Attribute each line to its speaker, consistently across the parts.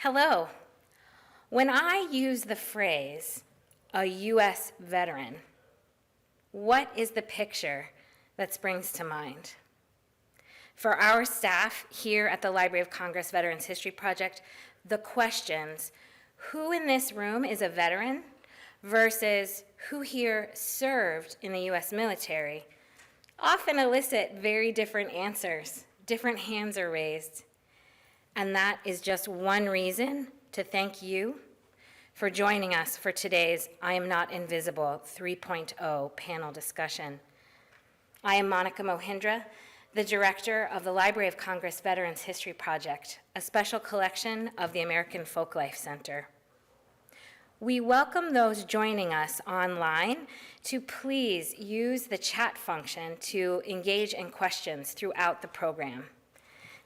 Speaker 1: Hello. When I use the phrase, a U.S. veteran, what is the picture that springs to mind? For our staff here at the Library of Congress Veterans History Project, the questions, who in this room is a veteran versus who here served in the U.S. military, often elicit very different answers. Different hands are raised. And that is just one reason to thank you for joining us for today's I Am Not Invisible 3.0 panel discussion. I am Monica Mohindra, the director of the Library of Congress Veterans History Project, a special collection of the American Folklife Center. We welcome those joining us online to please use the chat function to engage in questions throughout the program.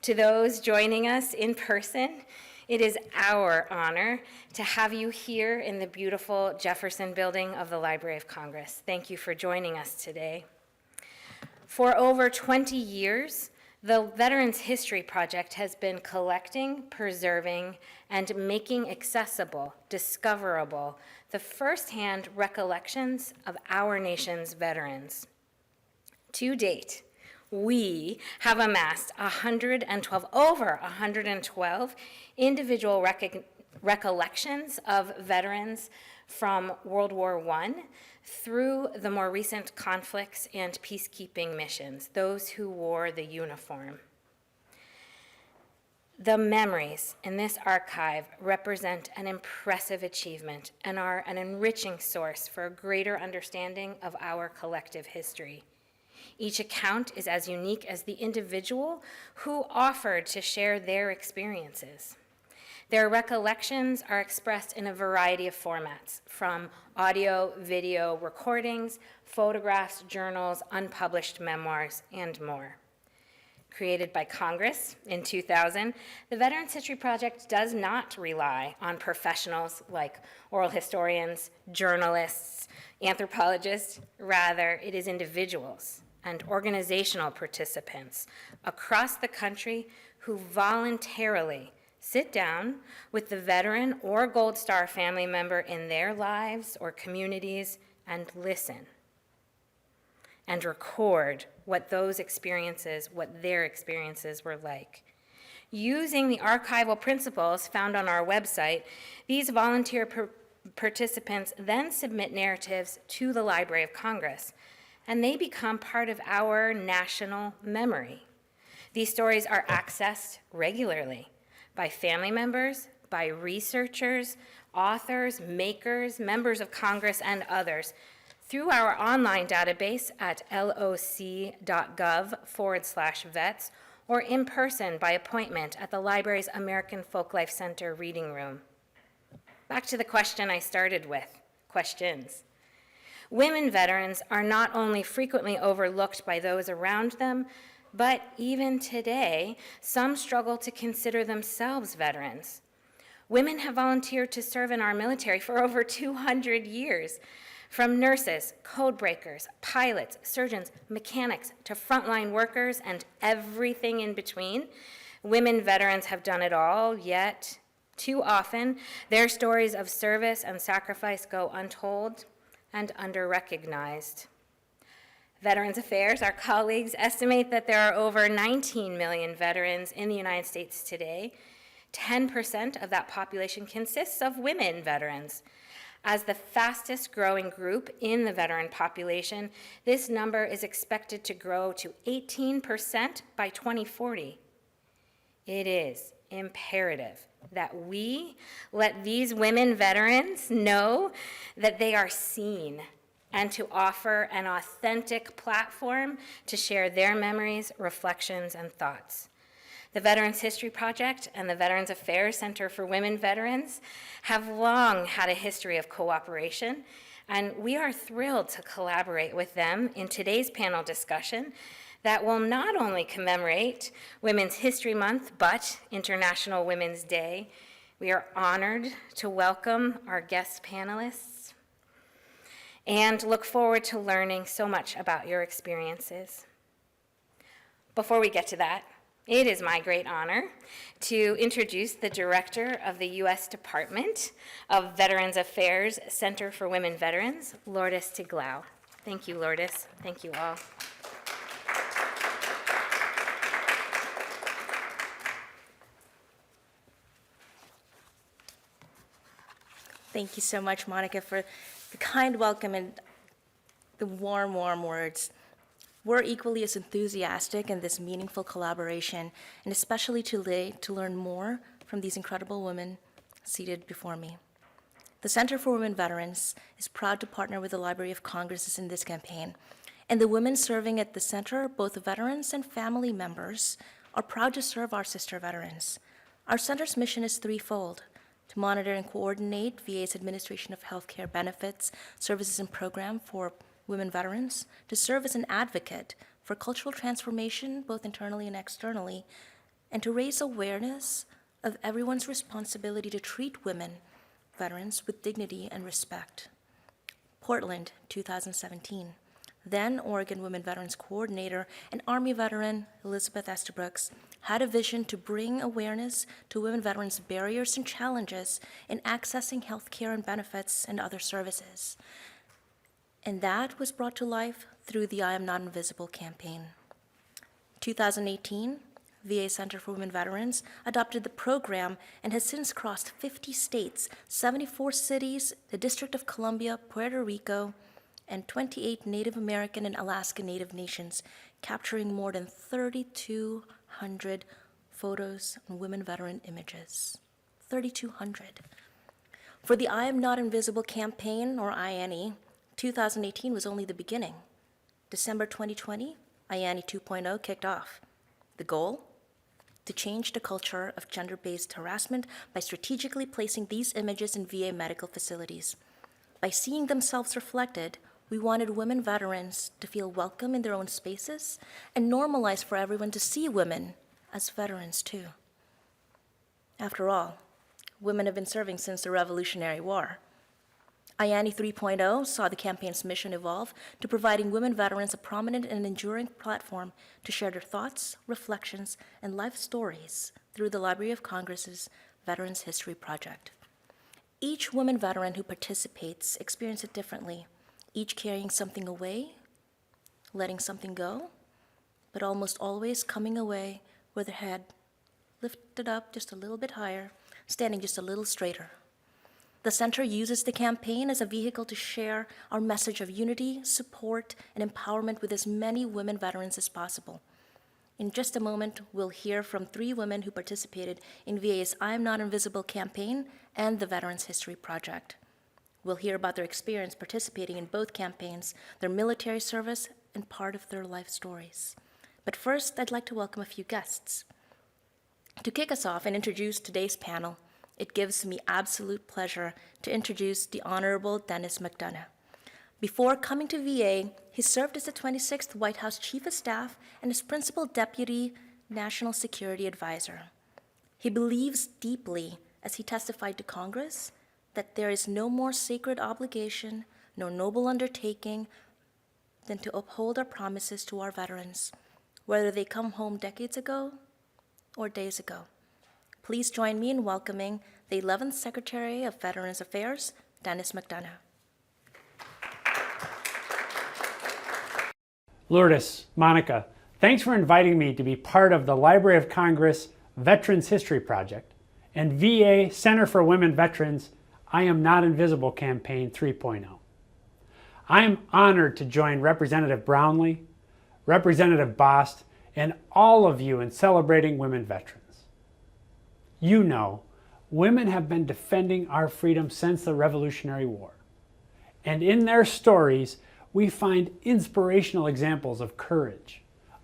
Speaker 1: To those joining us in person, it is our honor to have you here in the beautiful Jefferson Building of the Library of Congress. Thank you for joining us today. For over 20 years, the Veterans History Project has been collecting, preserving, and making accessible, discoverable, the firsthand recollections of our nation's veterans. To date, we have amassed over 112 individual recollections of veterans from World War I through the more recent conflicts and peacekeeping missions, those who wore the uniform. The memories in this archive represent an impressive achievement and are an enriching source for a greater understanding of our collective history. Each account is as unique as the individual who offered to share their experiences. Their recollections are expressed in a variety of formats, from audio, video recordings, photographs, journals, unpublished memoirs, and more. Created by Congress in 2000, the Veterans History Project does not rely on professionals like oral historians, journalists, anthropologists. Rather, it is individuals and organizational participants across the country who voluntarily sit down with the veteran or Gold Star family member in their lives or communities and listen and record what their experiences were like. Using the archival principles found on our website, these volunteer participants then submit narratives to the Library of Congress, and they become part of our national memory. These stories are accessed regularly by family members, by researchers, authors, makers, members of Congress, and others through our online database at loc.gov/vets or in person by appointment at the library's American Folklife Center reading room. Back to the question I started with, questions. Women veterans are not only frequently overlooked by those around them, but even today, some struggle to consider themselves veterans. Women have volunteered to serve in our military for over 200 years, from nurses, code breakers, pilots, surgeons, mechanics, to frontline workers, and everything in between. Women veterans have done it all, yet too often, their stories of service and sacrifice go untold and under-recognized. Veterans Affairs, our colleagues, estimate that there are over 19 million veterans in the United States today. 10% of that population consists of women veterans. As the fastest growing group in the veteran population, this number is expected to grow to 18% by 2040. It is imperative that we let these women veterans know that they are seen and to offer an authentic platform to share their memories, reflections, and thoughts. The Veterans History Project and the Veterans Affairs Center for Women Veterans have long had a history of cooperation, and we are thrilled to collaborate with them in today's panel discussion that will not only commemorate Women's History Month, but International Women's Day. We are honored to welcome our guest panelists and look forward to learning so much about your experiences. Before we get to that, It is my great honor to introduce the Director of the U.S. Department of Veterans Affairs Center for Women Veterans, Lourdes Tiglau. Thank you, Lourdes. Thank you all.
Speaker 2: Thank you so much, Monica, for the kind welcome and the warm, warm words. We're equally as enthusiastic in this meaningful collaboration, and especially today to learn more from these incredible women seated before me. The Center for Women Veterans is proud to partner with the Library of Congress in this campaign, and the women serving at the center, both veterans and family members, are proud to serve our sister veterans. Our center's mission is threefold: to monitor and coordinate VA's administration of healthcare benefits, services, and program for women veterans, to serve as an advocate for cultural transformation, both internally and externally, and to raise awareness of everyone's responsibility to treat women veterans with dignity and respect. Portland, 2017. Then Oregon Women Veterans Coordinator and Army veteran Elizabeth Estabrooks had a vision to bring awareness to women veterans' barriers and challenges in accessing health care and benefits and other services. And that was brought to life through the I Am Not Invisible campaign. 2018, VA Center for Women Veterans adopted the program and has since crossed 50 states, 74 cities, the District of Columbia, Puerto Rico, and 28 Native American and Alaska Native nations, capturing more than 3,200 photos and women veteran images. 3,200. For the I Am Not Invisible campaign, or INE, 2018 was only the beginning. December 2020, IANI 2.0 kicked off. The goal? To change the culture of gender-based harassment by strategically placing these images in VA medical facilities. By seeing themselves reflected, we wanted women veterans to feel welcome in their own spaces and normalize for everyone to see women as veterans too. After all, women have been serving since the Revolutionary War. IANI 3.0 saw the campaign's mission evolve to providing women veterans a prominent and enduring platform to share their thoughts, reflections, and life stories through the Library of Congress's Veterans History Project. Each woman veteran who participates experiences it differently, each carrying something away, letting something go, but almost always coming away with their head lifted up just a little bit higher, standing just a little straighter. The center uses the campaign as a vehicle to share our message of unity, support, and empowerment with as many women veterans as possible. In just a moment, we'll hear from 3 women who participated in VA's I Am Not Invisible campaign and the Veterans History Project. We'll hear about their experience participating in both campaigns, their military service, and part of their life stories. But first, I'd like to welcome a few guests. To kick us off and introduce today's panel, it gives me absolute pleasure to introduce the Honorable Dennis McDonough. Before coming to VA, he served as the 26th White House Chief of Staff and as Principal Deputy National Security Advisor. He believes deeply, as he testified to Congress, that there is no more sacred obligation, no noble undertaking, than to uphold our promises to our veterans, whether they come home decades ago or days ago. Please join me in welcoming the 11th Secretary of Veterans Affairs, Dennis McDonough.
Speaker 3: Lourdes, Monica, thanks for inviting me to be part of the Library of Congress Veterans History Project and VA Center for Women Veterans I Am Not Invisible campaign 3.0. I am honored to join Representative Brownlee, Representative Bost, and all of you in celebrating women veterans. You know, women have been defending our freedom since the Revolutionary War. And in their stories, we find inspirational examples of courage,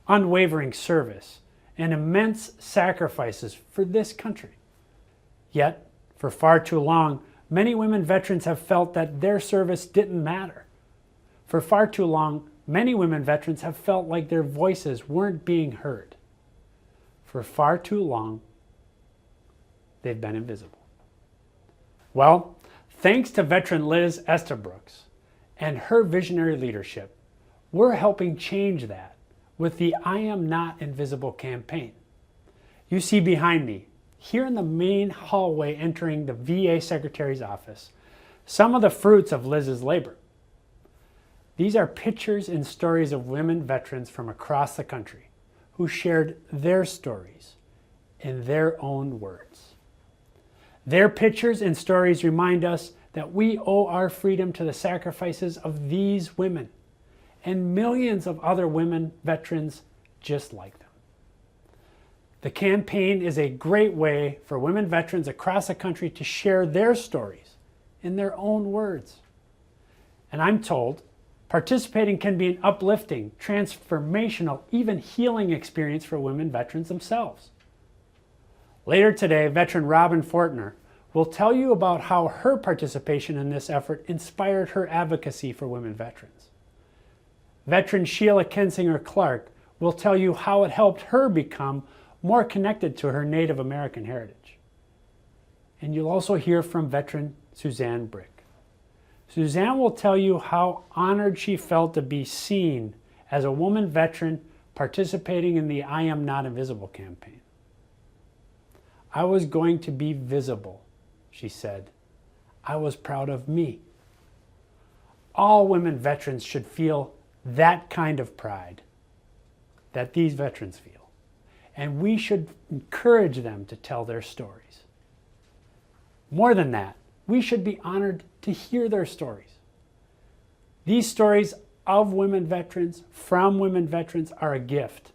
Speaker 3: unwavering service, and immense sacrifices for this country. Yet, for far too long, many women veterans have felt that their service didn't matter. For far too long, many women veterans have felt like their voices weren't being heard. For far too long, they've been invisible. Well, thanks to veteran Liz Estabrooks and her visionary leadership, we're helping change that with the I Am Not Invisible campaign. You see behind me, here in the main hallway entering the VA Secretary's office, some of the fruits of Liz's labor. These are pictures and stories of women veterans from across the country who shared their stories in their own words. Their pictures and stories remind us that we owe our freedom to the sacrifices of these women and millions of other women veterans just like them. The campaign is a great way for women veterans across the country to share their stories in their own words. And I'm told participating can be an uplifting, transformational, even healing experience for women veterans themselves. Later today, veteran Robin Fortner will tell you about how her participation in this effort inspired her advocacy for women veterans. Veteran Sheila Kensinger Clark will tell you how it helped her become more connected to her Native American heritage. And you'll also hear from veteran Suzanne Brick. Suzanne will tell you how honored she felt to be seen as a woman veteran participating in the I Am Not Invisible campaign. I was going to be visible, she said. I was proud of me. All women veterans should feel that kind of pride that these veterans feel. And we should encourage them to tell their stories. More than that, we should be honored to hear their stories. These stories of women veterans, from women veterans, are a gift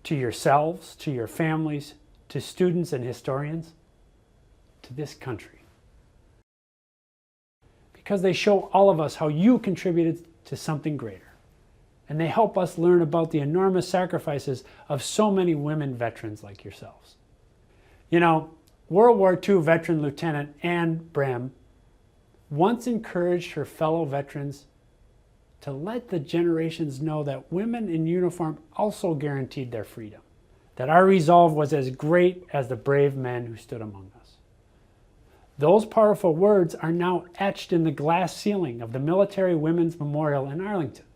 Speaker 3: to yourselves, to your families, to students and historians, to this country. Because they show all of us how you contributed to something greater. And they help us learn about the enormous sacrifices of so many women veterans like yourselves. You know, World War II veteran Lieutenant Anne Brem once encouraged her fellow veterans to let the generations know that women in uniform also guaranteed their freedom, that our resolve was as great as the brave men who stood among us. Those powerful words are now etched in the glass ceiling of the Military Women's Memorial in Arlington.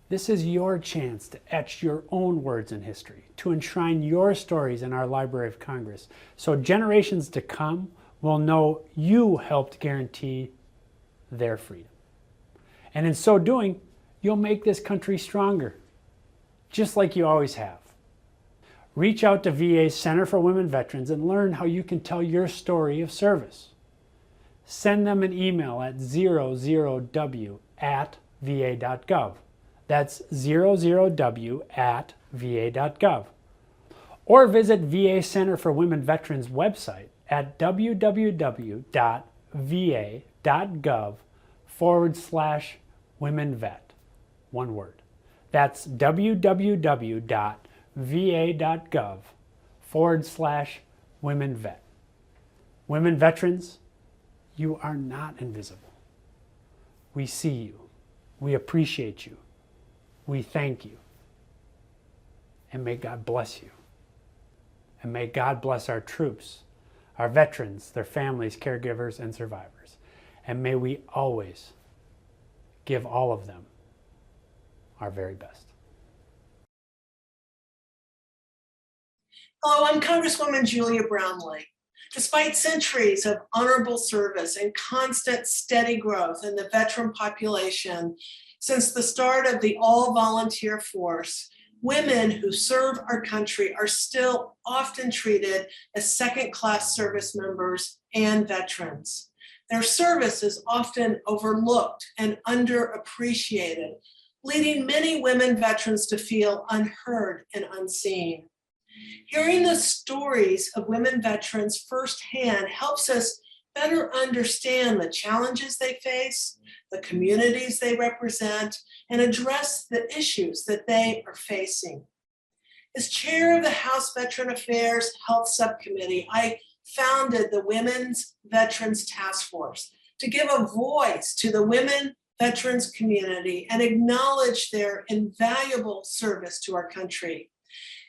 Speaker 3: This is your chance to etch your own words in history, to enshrine your stories in our Library of Congress, so generations to come will know you helped guarantee their freedom. And in so doing, you'll make this country stronger, just like you always have. Reach out to VA's Center for Women Veterans and learn how you can tell your story of service. Send them an email at 00w@va.gov. That's 00w@va.gov. Or visit VA Center for Women Veterans website at www.va.gov/womenvet. One word. That's www.va.gov/womenvet. Women veterans, you are not invisible. We see you. We appreciate you. We thank you. And may God bless you. And may God bless our troops, our veterans, their families, caregivers, and survivors. And may we always give all of them our very best.
Speaker 4: Hello, I'm Congresswoman Julia Brownlee. Despite centuries of honorable service and constant steady growth in the veteran population since the start of the all-volunteer force, women who serve our country are still often treated as second-class service members and veterans. Their service is often overlooked and underappreciated, leading many women veterans to feel unheard and unseen. Hearing the stories of women veterans firsthand helps us better understand the challenges they face, the communities they represent, and address the issues that they are facing. As chair of the House Veteran Affairs Health Subcommittee, I founded the Women's Veterans Task Force to give a voice to the women veterans community and acknowledge their invaluable service to our country.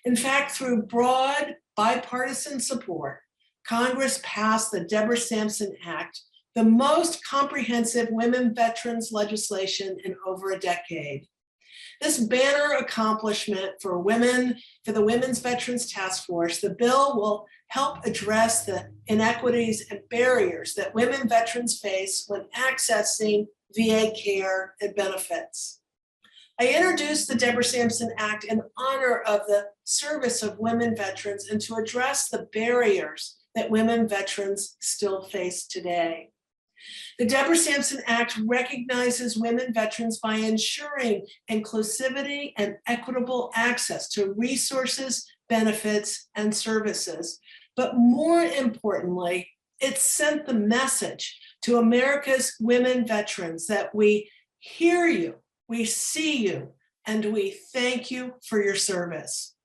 Speaker 4: In fact, through broad bipartisan support, Congress passed the Deborah Sampson Act, the most comprehensive women veterans legislation in over a decade. This banner accomplishment for the Women's Veterans Task Force, the bill will help address the inequities and barriers that women veterans face when accessing VA care and benefits. I introduced the Deborah Sampson Act in honor of the service of women veterans and to address the barriers that women veterans still face today. The Deborah Sampson Act recognizes women veterans by ensuring inclusivity and equitable access to resources, benefits, and services. But more importantly, it sent the message to America's women veterans that we hear you, we see you, and we thank you for your service.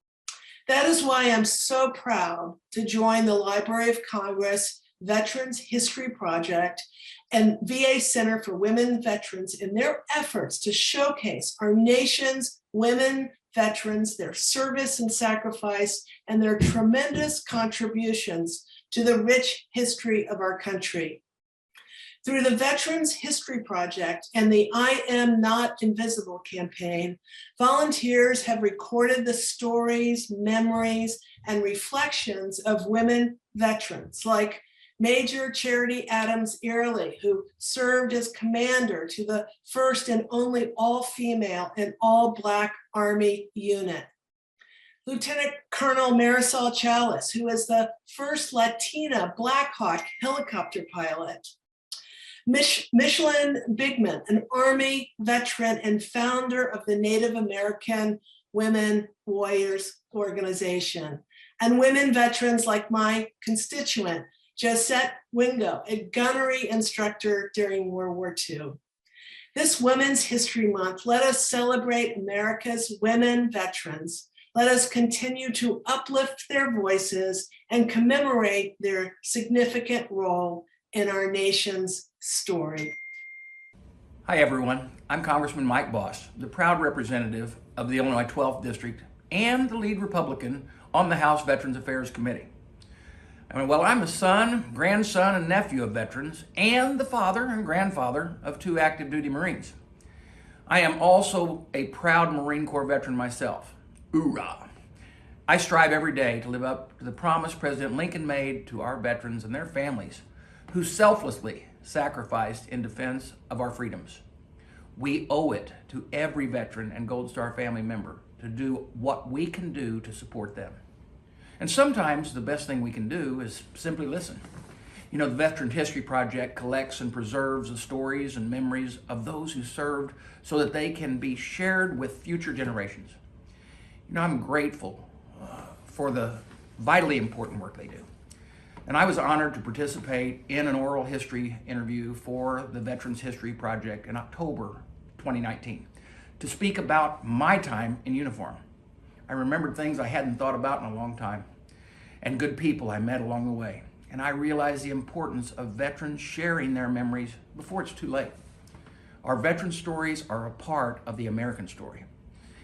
Speaker 4: That is why I'm so proud to join the Library of Congress Veterans History Project and VA Center for Women Veterans in their efforts to showcase our nation's women veterans, their service and sacrifice, and their tremendous contributions to the rich history of our country. Through the Veterans History Project and the I Am Not Invisible campaign, volunteers have recorded the stories, memories, and reflections of women veterans like Major Charity Adams Early, who served as commander to the first and only all-female and all-Black Army unit. Lieutenant Colonel Marisol Chalice, who is the first Latina Black Hawk helicopter pilot. Michelin Bigman, an Army veteran and founder of the Native American Women Warriors Organization. And women veterans like my constituent, Josette Wingo, a gunnery instructor during World War II. This Women's History Month, let us celebrate America's women veterans. Let us continue to uplift their voices and commemorate their significant role in our nation's story.
Speaker 5: Hi everyone, I'm Congressman Mike Boss, the proud representative of the Illinois 12th District and the lead Republican on the House Veterans Affairs Committee. Well, I'm a son, grandson, and nephew of veterans, and the father and grandfather of 2 active duty Marines. I am also a proud Marine Corps veteran myself. Hoorah! I strive every day to live up to the promise President Lincoln made to our veterans and their families who selflessly sacrificed in defense of our freedoms. We owe it to every veteran and Gold Star family member to do what we can do to support them. And sometimes the best thing we can do is simply listen. You know, the Veterans History Project collects and preserves the stories and memories of those who served so that they can be shared with future generations. You know, I'm grateful for the vitally important work they do. And I was honored to participate in an oral history interview for the Veterans History Project in October 2019 to speak about my time in uniform. I remembered things I hadn't thought about in a long time and good people I met along the way. And I realized the importance of veterans sharing their memories before it's too late. Our veteran stories are a part of the American story.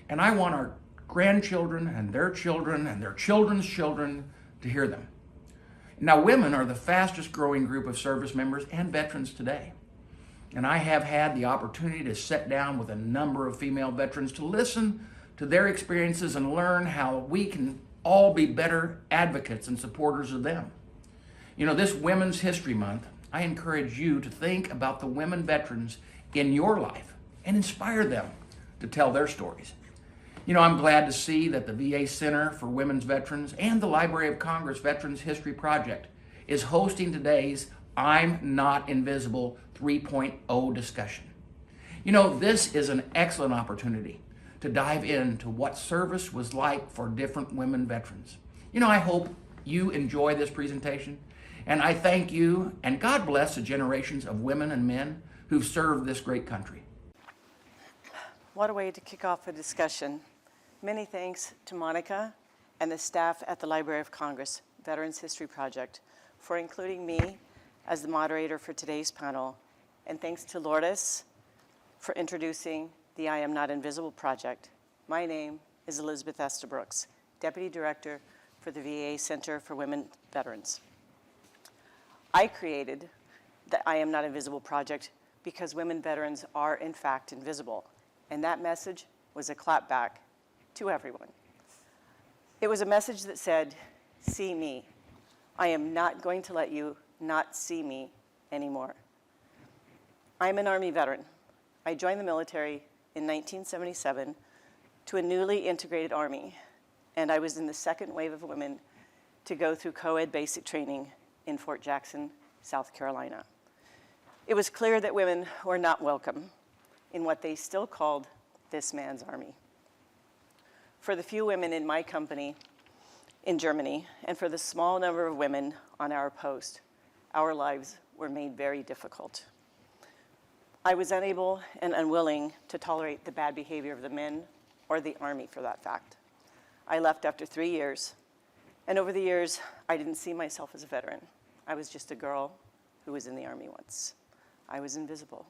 Speaker 5: And I want our grandchildren and their children and their children's children to hear them. Now, women are the fastest growing group of service members and veterans today. And I have had the opportunity to sit down with a number of female veterans to listen to their experiences and learn how we can all be better advocates and supporters of them. You know, this Women's History Month, I encourage you to think about the women veterans in your life and inspire them to tell their stories. You know, I'm glad to see that the VA Center for Women's Veterans and the Library of Congress Veterans History Project is hosting today's I'm Not Invisible 3.0 discussion. You know, this is an excellent opportunity to dive into what service was like for different women veterans. You know, I hope you enjoy this presentation, and I thank you, and God bless the generations of women and men who've served this great country.
Speaker 6: What a way to kick off a discussion. Many thanks to Monica and the staff at the Library of Congress Veterans History Project for including me as the moderator for today's panel. And thanks to Lourdes for introducing the I Am Not Invisible project. My name is Elizabeth Estabrooks, Deputy Director for the VA Center for Women Veterans. I created the I Am Not Invisible project because women veterans are in fact invisible. And that message was a clapback to everyone. It was a message that said, "See me. I am not going to let you not see me anymore." I'm an Army veteran. I joined the military in 1977 to a newly integrated Army, and I was in the second wave of women to go through co-ed basic training in Fort Jackson, South Carolina. It was clear that women were not welcome in what they still called this man's army. For the few women in my company in Germany, and for the small number of women on our post, our lives were made very difficult. I was unable and unwilling to tolerate the bad behavior of the men, or the Army for that fact. I left after 3 years, and over the years, I didn't see myself as a veteran. I was just a girl who was in the Army once. I was invisible.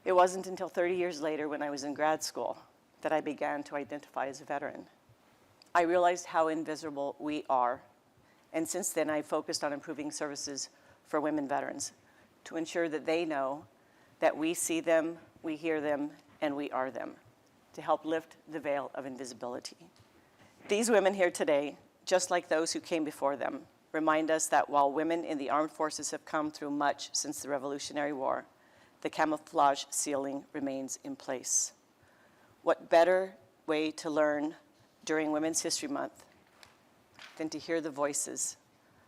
Speaker 6: It wasn't until 30 years later, when I was in grad school, that I began to identify as a veteran. I realized how invisible we are, and since then I've focused on improving services for women veterans to ensure that they know that we see them, we hear them, and we are them, to help lift the veil of invisibility. These women here today, just like those who came before them, remind us that while women in the armed forces have come through much since the Revolutionary War, the camouflage ceiling remains in place. What better way to learn during Women's History Month than to hear the voices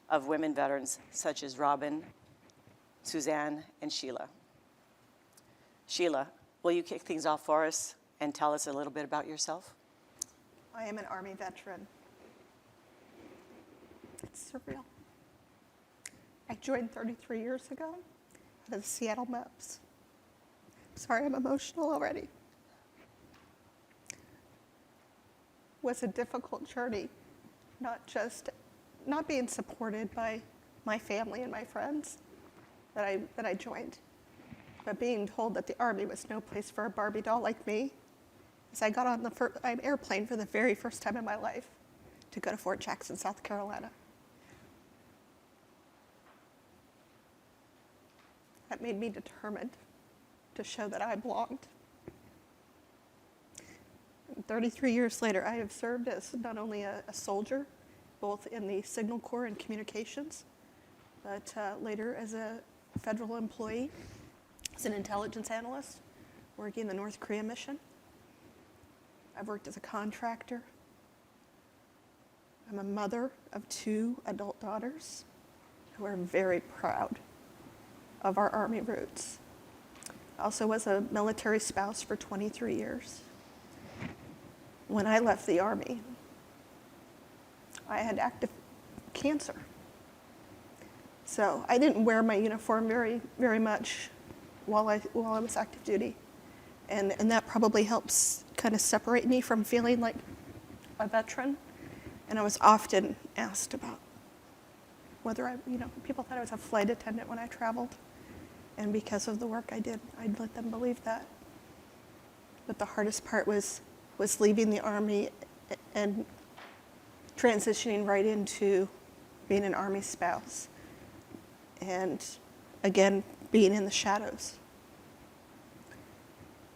Speaker 6: of women veterans such as Robin, Suzanne, and Sheila. Sheila, will you kick things off for us and tell us a little bit about yourself?
Speaker 7: I am an Army veteran. It's surreal. I joined 33 years ago out of the Seattle Maps. Sorry, I'm emotional already. Was a difficult journey, not being supported by my family and my friends that I joined, but being told that the Army was no place for a Barbie doll like me. As I got on an airplane for the very first time in my life to go to Fort Jackson, South Carolina. That made me determined to show that I belonged. 33 years later, I have served as not only a soldier, both in the Signal Corps and communications, but later as a federal employee, as an intelligence analyst, working in the North Korea mission. I've worked as a contractor. I'm a mother of 2 adult daughters who are very proud of our Army roots. I also was a military spouse for 23 years. When I left the Army, I had active cancer. So I didn't wear my uniform very much while I was active duty. And that probably helps kind of separate me from feeling like a veteran. And I was often asked about whether people thought I was a flight attendant when I traveled. And because of the work I did, I'd let them believe that. But the hardest part was leaving the Army and transitioning right into being an Army spouse. And again, being in the shadows.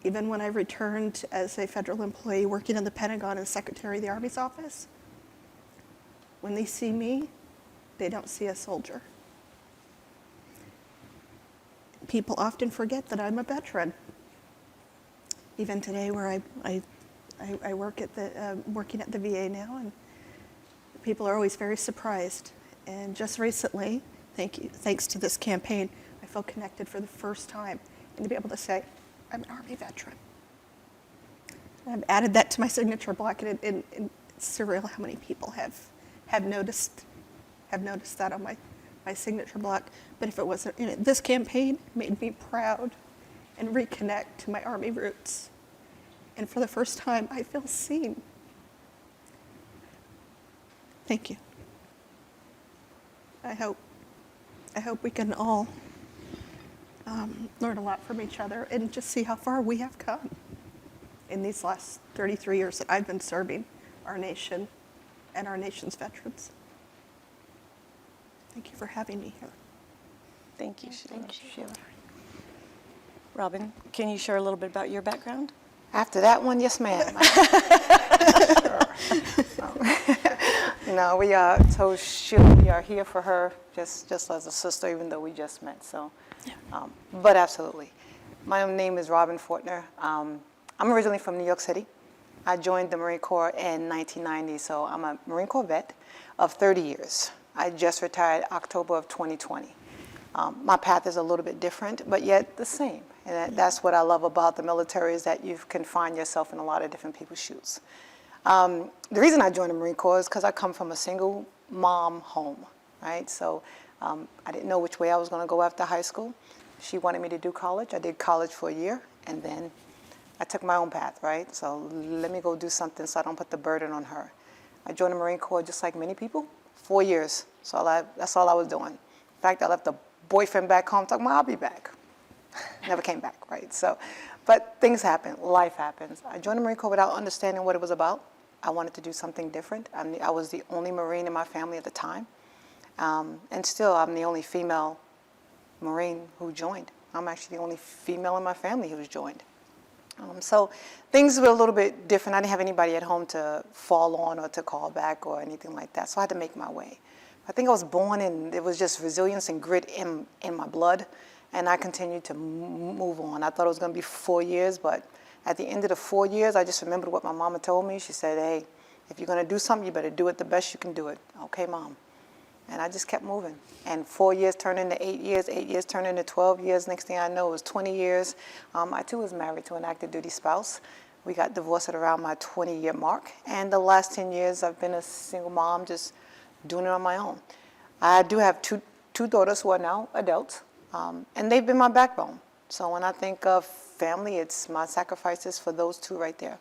Speaker 7: Even when I returned as a federal employee working in the Pentagon and Secretary of the Army's office, when they see me, they don't see a soldier. People often forget that I'm a veteran. Even today, where I work at working at the VA now, and people are always very surprised. And just recently, thanks to this campaign, I feel connected for the first time, and to be able to say, I'm an Army veteran. And I've added that to my signature block, and it's surreal how many people have noticed that on my signature block. But if it wasn't, this campaign made me proud and reconnect to my Army roots. And for the first time, I feel seen. Thank you. I hope we can all learn a lot from each other and just see how far we have come in these last 33 years that I've been serving our nation and our nation's veterans. Thank you for having me here.
Speaker 6: Thank you, Sheila. Robin, can you share a little bit about your background?
Speaker 8: After that one, yes, ma'am. No, we are we are here for her just as a sister, even though we just met. So, but absolutely. My name is Robin Fortner. I'm originally from New York City. I joined the Marine Corps in 1990, so I'm a Marine Corps vet of 30 years. I just retired October of 2020. My path is a little bit different, but yet the same. And that's what I love about the military, is that you can find yourself in a lot of different people's shoes. The reason I joined the Marine Corps is because I come from a single mom home, right? So I didn't know which way I was going to go after high school. She wanted me to do college. I did college for a year, and then I took my own path, right? So let me go do something so I don't put the burden on her. I joined the Marine Corps just like many people, 4 years. So that's all I was doing. In fact, I left the boyfriend back home talking about I'll be back. Never came back, right? So, but things happen, life happens. I joined the Marine Corps without understanding what it was about. I wanted to do something different. I was the only Marine in my family at the time. And still, I'm the only female Marine who joined. I'm actually the only female in my family who's joined. So things were a little bit different. I didn't have anybody at home to fall on or to call back or anything like that. So I had to make my way. I think I was born and it was just resilience and grit in my blood. And I continued to move on. I thought it was going to be 4 years, but at the end of the 4 years, I just remembered what my mama told me. She said, hey, if you're going to do something, you better do it the best you can do it. Okay, Mom. And I just kept moving. And 4 years turned into 8 years, 8 years turned into 12 years. Next thing I know, it was 20 years. I, too, was married to an active duty spouse. We got divorced at around my 20-year mark. And the last 10 years, I've been a single mom, just doing it on my own. I do have two daughters who are now adults, and they've been my backbone. So when I think of family, it's my sacrifices for those two right there.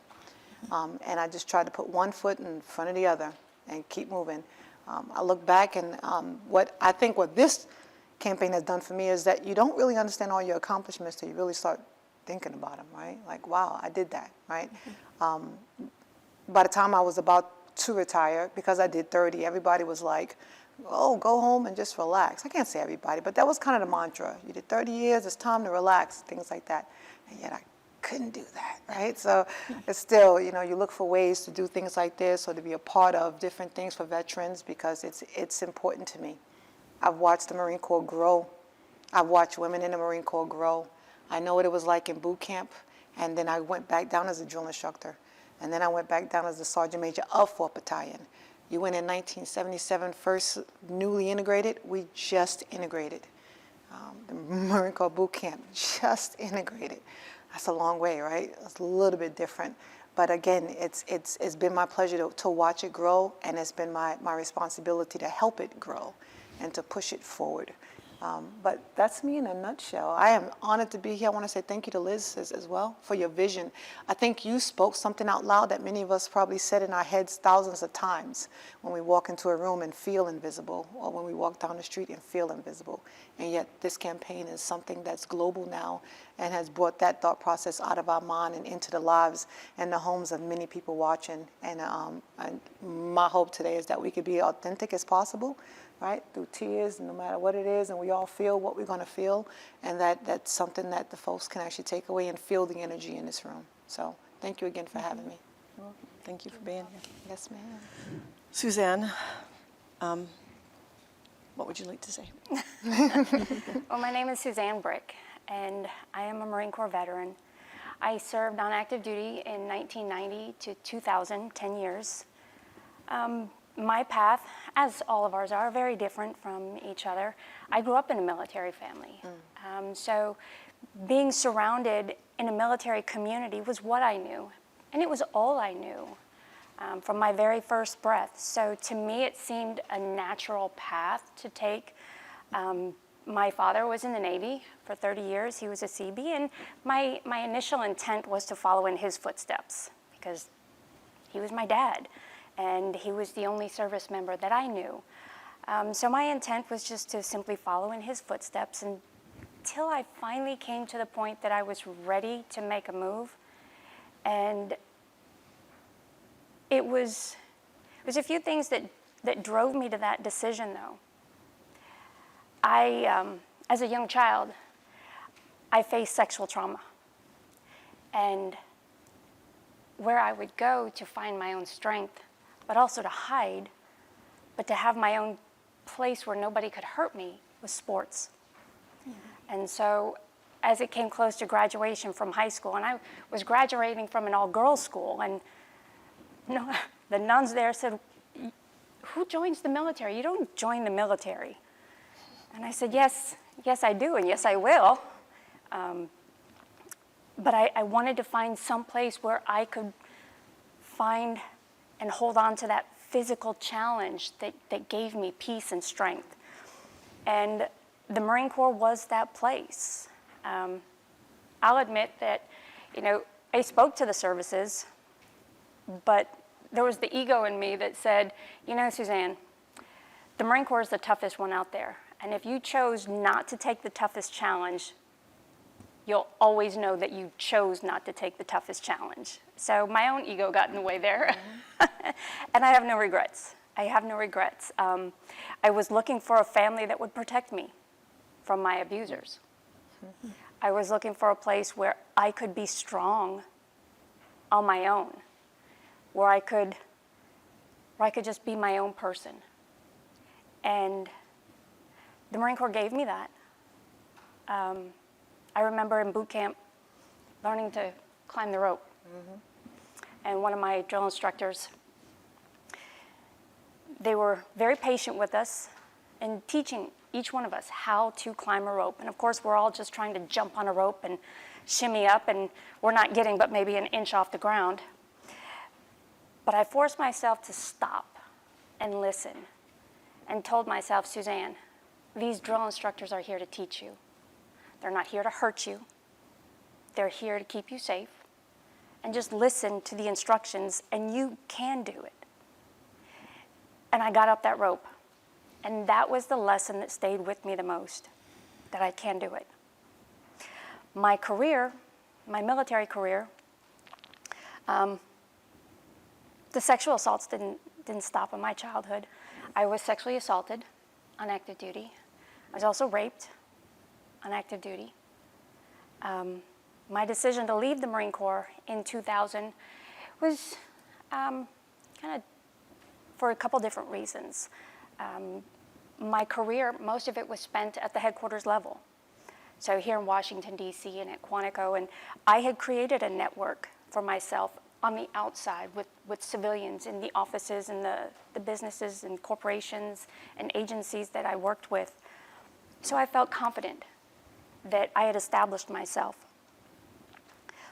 Speaker 8: And I just tried to put one foot in front of the other and keep moving. I look back and what this campaign has done for me is that you don't really understand all your accomplishments till you really start thinking about them, right? Like, wow, I did that, right? By the time I was about to retire, because I did 30, everybody was like, oh, go home and just relax. I can't say everybody, but that was kind of the mantra. You did 30 years, it's time to relax, things like that. And yet I couldn't do that, right? So it's still, you look for ways to do things like this or to be a part of different things for veterans because it's important to me. I've watched the Marine Corps grow. I've watched women in the Marine Corps grow. I know what it was like in boot camp, and then I went back down as a drill instructor, and then I went back down as the Sergeant Major of 4th Battalion. You went in 1977, first newly integrated. We just integrated. The Marine Corps boot camp just integrated. That's a long way, right? It's a little bit different. But again, it's been my pleasure to watch it grow, and it's been my responsibility to help it grow and to push it forward. But that's me in a nutshell. I am honored to be here. I want to say thank you to Liz as well for your vision. I think you spoke something out loud that many of us probably said in our heads thousands of times when we walk into a room and feel invisible, or when we walk down the street and feel invisible. And yet this campaign is something that's global now and has brought that thought process out of our mind and into the lives and the homes of many people watching. And my hope today is that we could be authentic as possible, right, through tears, no matter what it is, and we all feel what we're going to feel, and that's something that the folks can actually take away and feel the energy in this room. So thank you again for having me.
Speaker 6: Well, thank you for being here.
Speaker 8: Yes, ma'am.
Speaker 6: Suzanne, what would you like to say?
Speaker 9: Well, my name is Suzanne Brick, and I am a Marine Corps veteran. I served on active duty in 1990 to 2000, 10 years. My path, as all of ours are, very different from each other. I grew up in a military family. So being surrounded in a military community was what I knew, and it was all I knew from my very first breath. So to me, it seemed a natural path to take. My father was in the Navy for 30 years. He was a CB, and my initial intent was to follow in his footsteps because he was my dad, and he was the only service member that I knew. So my intent was just to simply follow in his footsteps until I finally came to the point that I was ready to make a move. And it was a few things that drove me to that decision, though. As a young child, I faced sexual trauma. And where I would go to find my own strength, but also to hide, but to have my own place where nobody could hurt me was sports. And so as it came close to graduation from high school, and I was graduating from an all-girls school, and the nuns there said, "Who joins the military? You don't join the military." And I said, yes, I do, and yes, I will. But I wanted to find some place where I could find and hold on to that physical challenge that gave me peace and strength. And the Marine Corps was that place. I'll admit that, I spoke to the services, but there was the ego in me that said, Suzanne, the Marine Corps is the toughest one out there. And if you chose not to take the toughest challenge, you'll always know that you chose not to take the toughest challenge. So my own ego got in the way there. And I have no regrets. I was looking for a family that would protect me from my abusers. I was looking for a place where I could be strong on my own, where I could just be my own person. And the Marine Corps gave me that. I remember in boot camp learning to climb the rope. And one of my drill instructors, they were very patient with us in teaching each one of us how to climb a rope. And of course, we're all just trying to jump on a rope and shimmy up, and we're not getting but maybe an inch off the ground. But I forced myself to stop and listen and told myself, Suzanne, these drill instructors are here to teach you. They're not here to hurt you. They're here to keep you safe. And just listen to the instructions, and you can do it. And I got up that rope. And that was the lesson that stayed with me the most, that I can do it. My career, my military career, the sexual assaults didn't stop in my childhood. I was sexually assaulted on active duty. I was also raped on active duty. My decision to leave the Marine Corps in 2000 was kind of for a couple different reasons. My career, most of it was spent at the headquarters level. So here in Washington, D.C. and at Quantico, and I had created a network for myself on the outside with civilians in the offices and the businesses and corporations and agencies that I worked with. So I felt confident that I had established myself.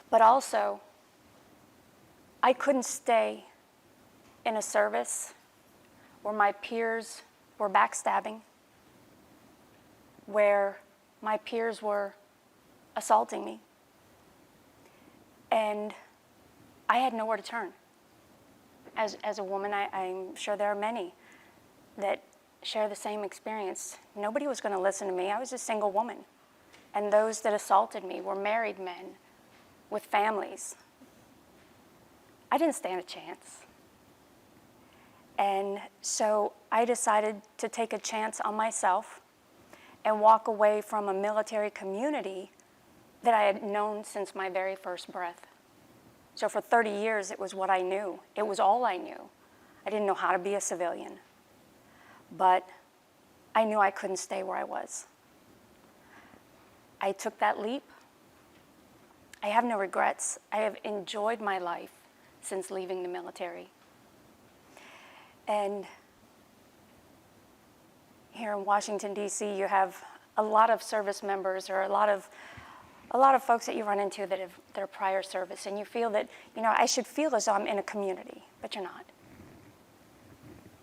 Speaker 9: But also, I couldn't stay in a service where my peers were backstabbing, where my peers were assaulting me, and I had nowhere to turn. As a woman, I'm sure there are many that share the same experience. Nobody was going to listen to me. I was a single woman. And those that assaulted me were married men with families. I didn't stand a chance. And so I decided to take a chance on myself and walk away from a military community that I had known since my very first breath. So for 30 years, it was what I knew. It was all I knew. I didn't know how to be a civilian. But I knew I couldn't stay where I was. I took that leap. I have no regrets. I have enjoyed my life since leaving the military. And here in Washington, D.C., you have a lot of service members or a lot of folks that you run into that have their prior service, and you feel that, I should feel as though I'm in a community, but you're not.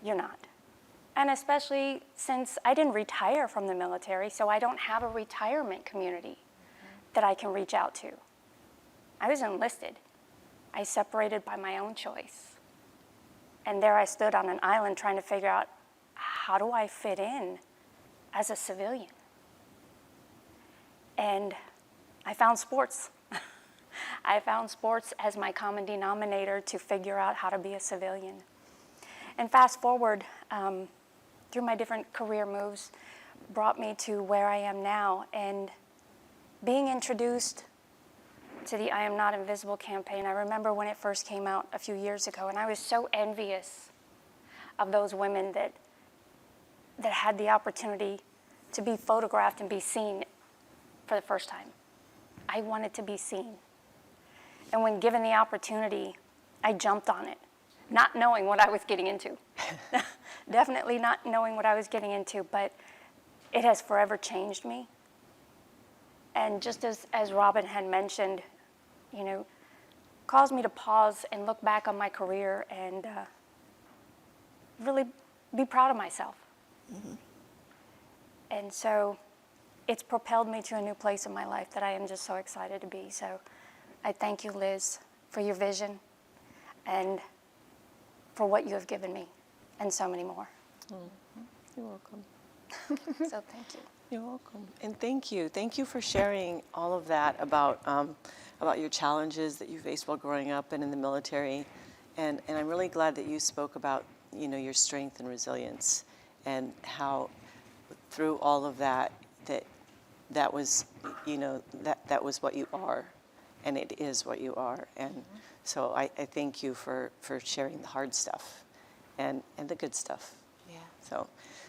Speaker 9: You're not. And especially since I didn't retire from the military, so I don't have a retirement community that I can reach out to. I was enlisted. I separated by my own choice. And there I stood on an island trying to figure out, how do I fit in as a civilian? And I found sports. I found sports as my common denominator to figure out how to be a civilian. And fast forward, through my different career moves, brought me to where I am now. And being introduced to the I Am Not Invisible campaign. I remember when it first came out a few years ago, and I was so envious of those women that had the opportunity to be photographed and be seen for the first time. I wanted to be seen. And when given the opportunity, I jumped on it, not knowing what I was getting into. Definitely not knowing what I was getting into, but it has forever changed me. And just as Robin had mentioned, you know, caused me to pause and look back on my career and really be proud of myself. Mm-hmm. And so it's propelled me to a new place in my life that I am just so excited to be. So I thank you, Liz, for your vision and for what you have given me, and so many more.
Speaker 6: Mm-hmm. You're welcome.
Speaker 9: So thank you.
Speaker 6: You're welcome. And thank you. Thank you for sharing all of that about your challenges that you faced while growing up and in the military. And I'm really glad that you spoke about, you know, your strength and resilience and how through all of that, that was, you know, that was what you are, and it is what you are. And so I thank you for sharing the hard stuff and the good stuff. Yeah.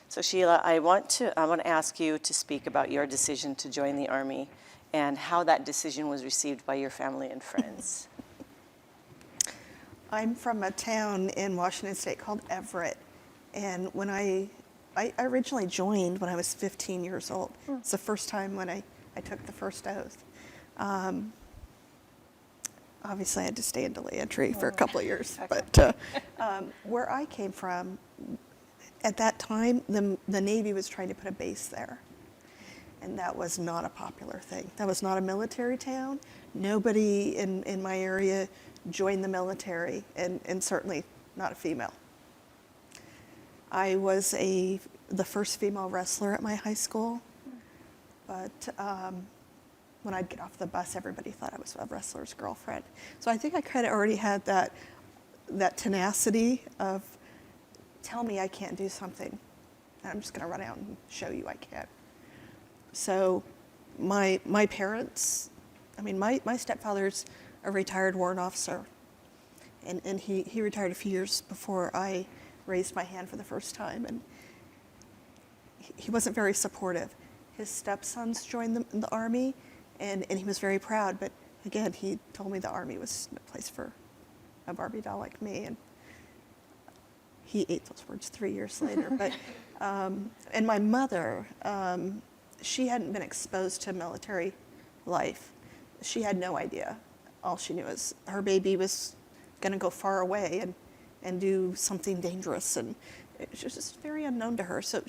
Speaker 6: So Sheila, I want to ask you to speak about your decision to join the Army and how that decision was received by your family and friends.
Speaker 7: I'm from a town in Washington State called Everett, and when I originally joined when I was 15 years old. It's the first time when I took the first oath. Obviously, I had to stay in delay entry for a couple of years, but where I came from, at that time, the Navy was trying to put a base there, and that was not a popular thing. That was not a military town. Nobody in my area joined the military, and certainly not a female. I was the first female wrestler at my high school, but when I'd get off the bus, everybody thought I was a wrestler's girlfriend. So I think I kind of already had that tenacity of, tell me I can't do something, and I'm just going to run out and show you I can. So my parents, I mean, my stepfather's a retired warrant officer, and he retired a few years before I raised my hand for the first time, and he wasn't very supportive. His stepsons joined the Army, and he was very proud, but again, he told me the Army was no place for a Barbie doll like me, and he ate those words 3 years later. But and my mother, she hadn't been exposed to military life. She had no idea. All she knew is her baby was going to go far away and do something dangerous, and it was just very unknown to her. So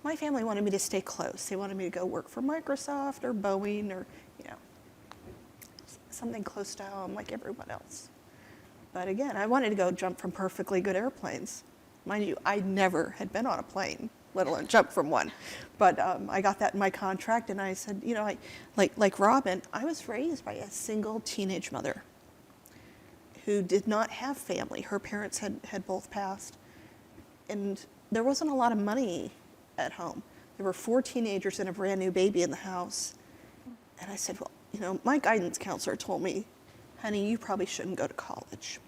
Speaker 7: my family wanted me to stay close. They wanted me to go work for Microsoft or Boeing or, you know, something close to home like everyone else. But again, I wanted to go jump from perfectly good airplanes. Mind you, I never had been on a plane, let alone jump from one. But I got that in my contract, and I said, you know, like Robin, I was raised by a single teenage mother who did not have family. Her parents had both passed, and there wasn't a lot of money at home. There were 4 teenagers and a brand new baby in the house. And I said, well, you know, my guidance counselor told me, honey, you probably shouldn't go to college.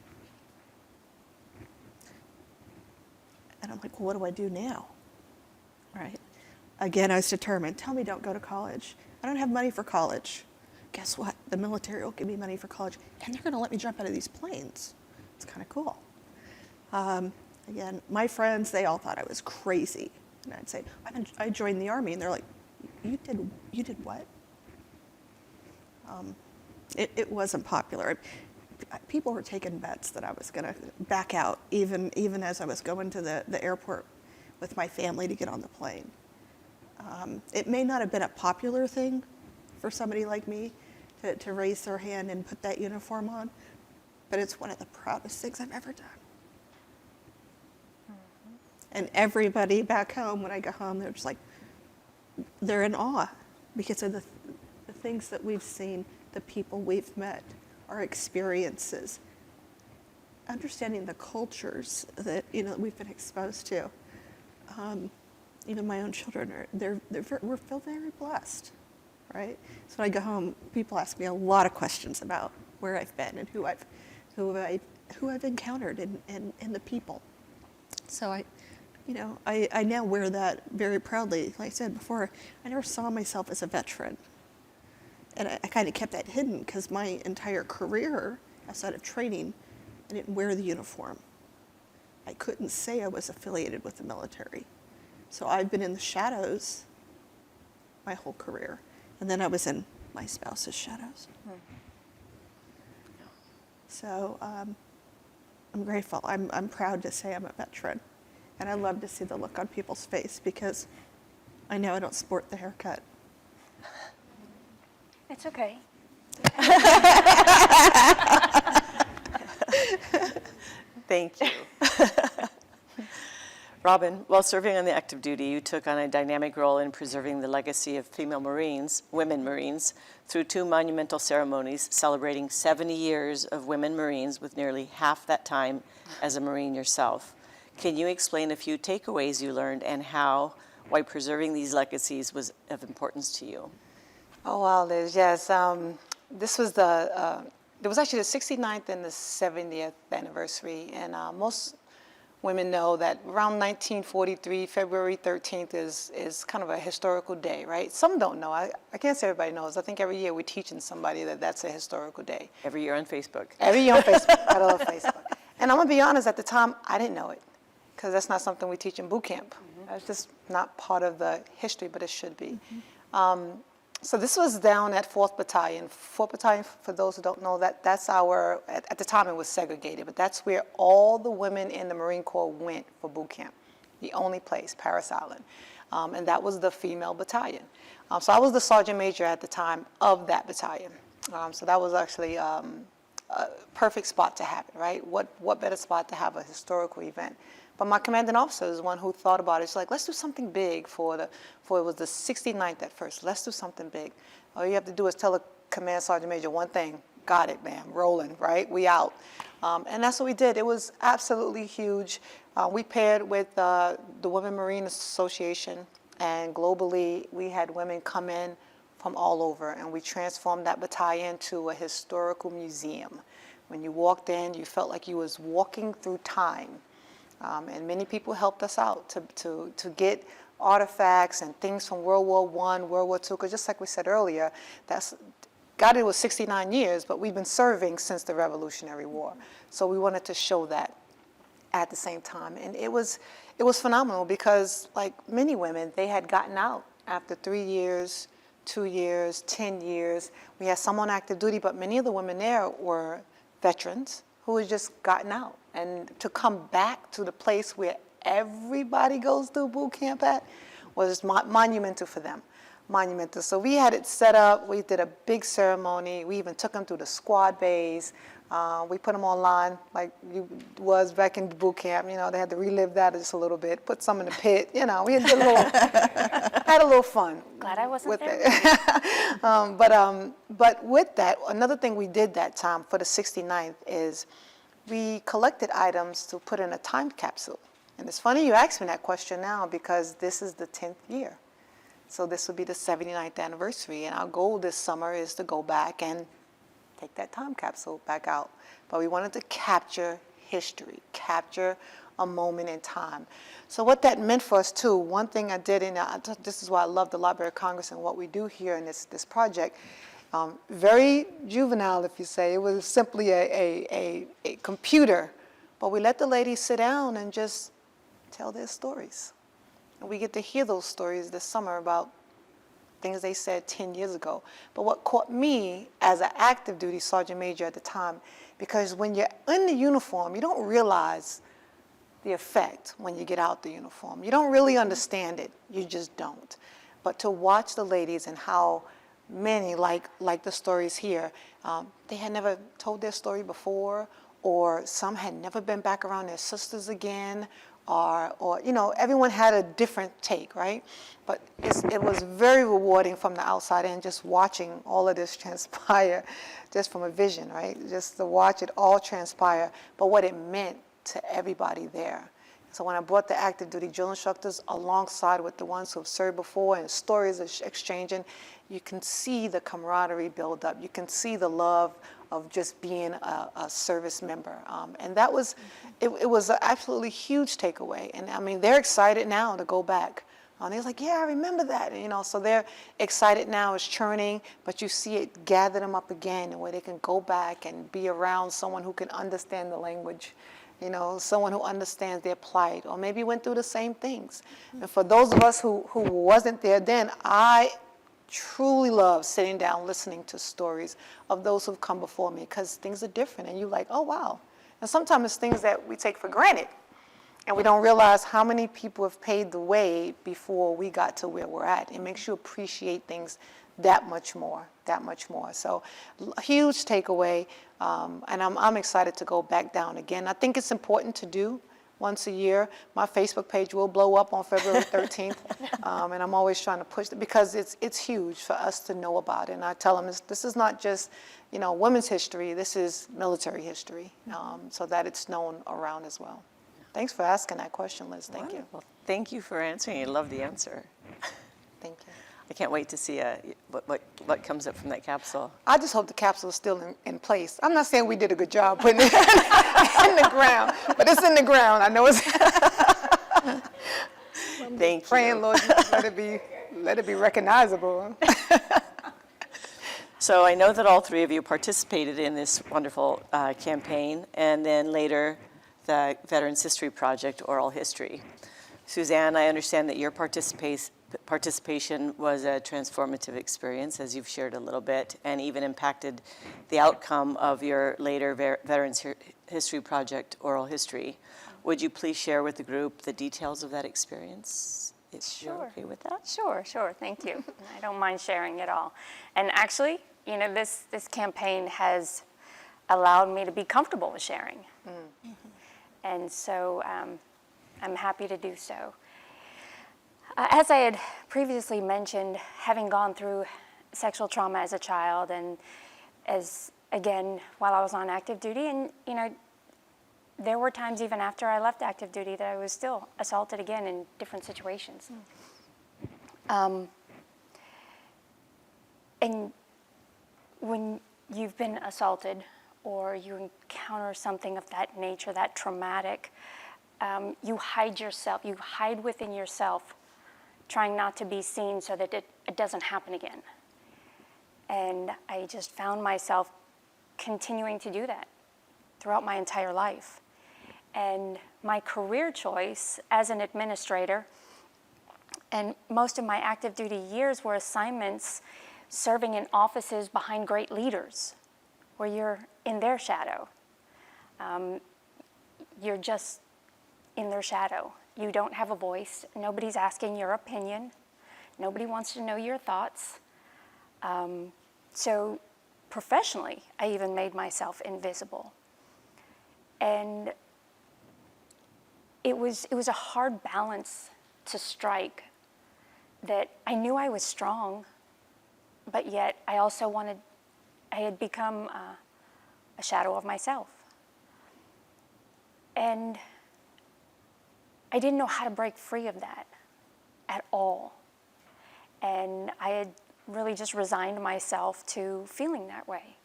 Speaker 7: And I'm like, well, what do I do now? Right? Again, I was determined. Tell me don't go to college. I don't have money for college. Guess what? The military will give me money for college, and they're going to let me jump out of these planes. It's kind of cool. Again, my friends, they all thought I was crazy. And I'd say, I joined the Army, and they're like, you did what? It wasn't popular. People were taking bets that I was going to back out, even as I was going to the airport with my family to get on the plane. It may not have been a popular thing for somebody like me to raise their hand and put that uniform on, but it's one of the proudest things I've ever done. Mm-hmm. And everybody back home, when I go home, they're just like, they're in awe because of the things that we've seen, the people we've met, our experiences, understanding the cultures that we've been exposed to. Even my own children we feel very blessed, right? So when I go home, people ask me a lot of questions about where I've been and who I've encountered and the people. So I now wear that very proudly. Like I said before, I never saw myself as a veteran. And I kind of kept that hidden because my entire career, outside of training, I didn't wear the uniform. I couldn't say I was affiliated with the military. So I've been in the shadows my whole career. And then I was in my spouse's shadows. So I'm grateful. I'm proud to say I'm a veteran. And I love to see the look on people's face because I know I don't sport the haircut.
Speaker 9: It's okay.
Speaker 6: Thank you. Robin, while serving on the active duty, you took on a dynamic role in preserving the legacy of female Marines, women Marines, through 2 monumental ceremonies celebrating 70 years of women Marines with nearly half that time as a Marine yourself. Can you explain a few takeaways you learned and why preserving these legacies was of importance to you?
Speaker 8: Oh, wow, Liz, yes. This was it was actually the 69th and the 70th anniversary, and most women know that around 1943, February 13th is kind of a historical day, right? Some don't know. I can't say everybody knows. I think every year we're teaching somebody that that's a historical day.
Speaker 6: Every year on Facebook.
Speaker 8: Every year on Facebook. I love Facebook. And I'm going to be honest, at the time, I didn't know it because that's not something we teach in boot camp. That's just not part of the history, but it should be. So this was down at 4th Battalion. 4th Battalion, for those who don't know, that's our, at the time it was segregated, but that's where all the women in the Marine Corps went for boot camp. The only place, Parris Island. And that was the female battalion. So I was the sergeant major at the time of that battalion. So that was actually a perfect spot to have it, right? What better spot to have a historical event? But my commanding officer is the one who thought about it. She's like, let's do something big it was the 69th at first. Let's do something big. All you have to do is tell a command sergeant major one thing. Got it, ma'am. Rolling, right? We out. And that's what we did. It was absolutely huge. We paired with the Women Marine Association, and globally we had women come in from all over, and we transformed that battalion to a historical museum. When you walked in, you felt like you was walking through time. And many people helped us out to get artifacts and things from World War I, World War II, because just like we said earlier, it was 69 years, but we've been serving since the Revolutionary War. So we wanted to show that at the same time. And it was phenomenal because, like many women, they had gotten out after 3 years, 2 years, 10 years. We had some on active duty, but many of the women there were veterans who had just gotten out. And to come back to the place where everybody goes through boot camp at was monumental for them. Monumental. So we had it set up. We did a big ceremony. We even took them through the squad bays. We put them online like you was back in boot camp. You know, they had to relive that just a little bit. Put some in the pit. You know, we had a little fun.
Speaker 9: Glad I wasn't
Speaker 8: with
Speaker 9: there.
Speaker 8: It. But with that, another thing we did that time for the 69th is we collected items to put in a time capsule. And it's funny you asked me that question now because this is the 10th year. So this will be the 79th anniversary. And our goal this summer is to go back and take that time capsule back out. But we wanted to capture history, capture a moment in time. So what that meant for us too, one thing I did, and this is why I love the Library of Congress and what we do here in this project, very juvenile, if you say. It was simply a computer, but we let the ladies sit down and just tell their stories. And we get to hear those stories this summer about things they said 10 years ago. But what caught me as an active duty sergeant major at the time, because when you're in the uniform, you don't realize the effect when you get out the uniform. You don't really understand it. You just don't. But to watch the ladies and how many, like the stories here, they had never told their story before, or some had never been back around their sisters again, or you know, everyone had a different take, right? But it was very rewarding from the outside in, just watching all of this transpire, just from a vision, right? Just to watch it all transpire, but what it meant to everybody there. So when I brought the active duty drill instructors alongside with the ones who have served before and stories are exchanging, you can see the camaraderie build up. You can see the love of just being a service member. And that was, it was an absolutely huge takeaway. And I mean, they're excited now to go back. And they're like, yeah, I remember that. And, you know, so they're excited now, it's churning, but you see it gather them up again, and where they can go back and be around someone who can understand the language, you know, someone who understands their plight, or maybe went through the same things. And for those of us who wasn't there then, I truly love sitting down listening to stories of those who've come before me, because things are different, and you're like, oh, wow. And sometimes it's things that we take for granted, and we don't realize how many people have paved the way before we got to where we're at. It makes you appreciate things that much more, that much more. So huge takeaway, and I'm excited to go back down again. I think it's important to do once a year. My Facebook page will blow up on February 13th, and I'm always trying to push it because it's huge for us to know about it. And I tell them this is not just, you know, women's history, this is military history, so that it's known around as well. Thanks for asking that question, Liz. Thank you.
Speaker 6: Wonderful. Thank you for answering. I love the answer.
Speaker 8: Thank you.
Speaker 6: I can't wait to see what comes up from that capsule.
Speaker 8: I just hope the capsule is still in place. I'm not saying we did a good job putting it in the ground, but it's in the ground. I know it's.
Speaker 6: Thank you.
Speaker 8: Praying, Lord, let it be recognizable.
Speaker 6: So I know that all three of you participated in this wonderful campaign, and then later the Veterans History Project, Oral History. Suzanne, I understand that your participation was a transformative experience, as you've shared a little bit, and even impacted the outcome of your later Veterans History Project, Oral History. Would you please share with the group the details of that experience? If you're okay with that?
Speaker 9: Sure, thank you. I don't mind sharing at all. And actually, you know, this campaign has allowed me to be comfortable with sharing. Mm-hmm. And so I'm happy to do so. As I had previously mentioned, having gone through sexual trauma as a child, and again, while I was on active duty, and, you know, there were times even after I left active duty that I was still assaulted again in different situations. And when you've been assaulted or you encounter something of that nature, that traumatic, you hide yourself, you hide within yourself, trying not to be seen so that it doesn't happen again. And I just found myself continuing to do that throughout my entire life. And my career choice as an administrator, and most of my active duty years were assignments serving in offices behind great leaders, where you're in their shadow. You're just in their shadow. You don't have a voice. Nobody's asking your opinion. Nobody wants to know your thoughts. So professionally, I even made myself invisible. And it was a hard balance to strike, that I knew I was strong, but yet I also I had become a shadow of myself. And I didn't know how to break free of that at all. And I had really just resigned myself to feeling that way.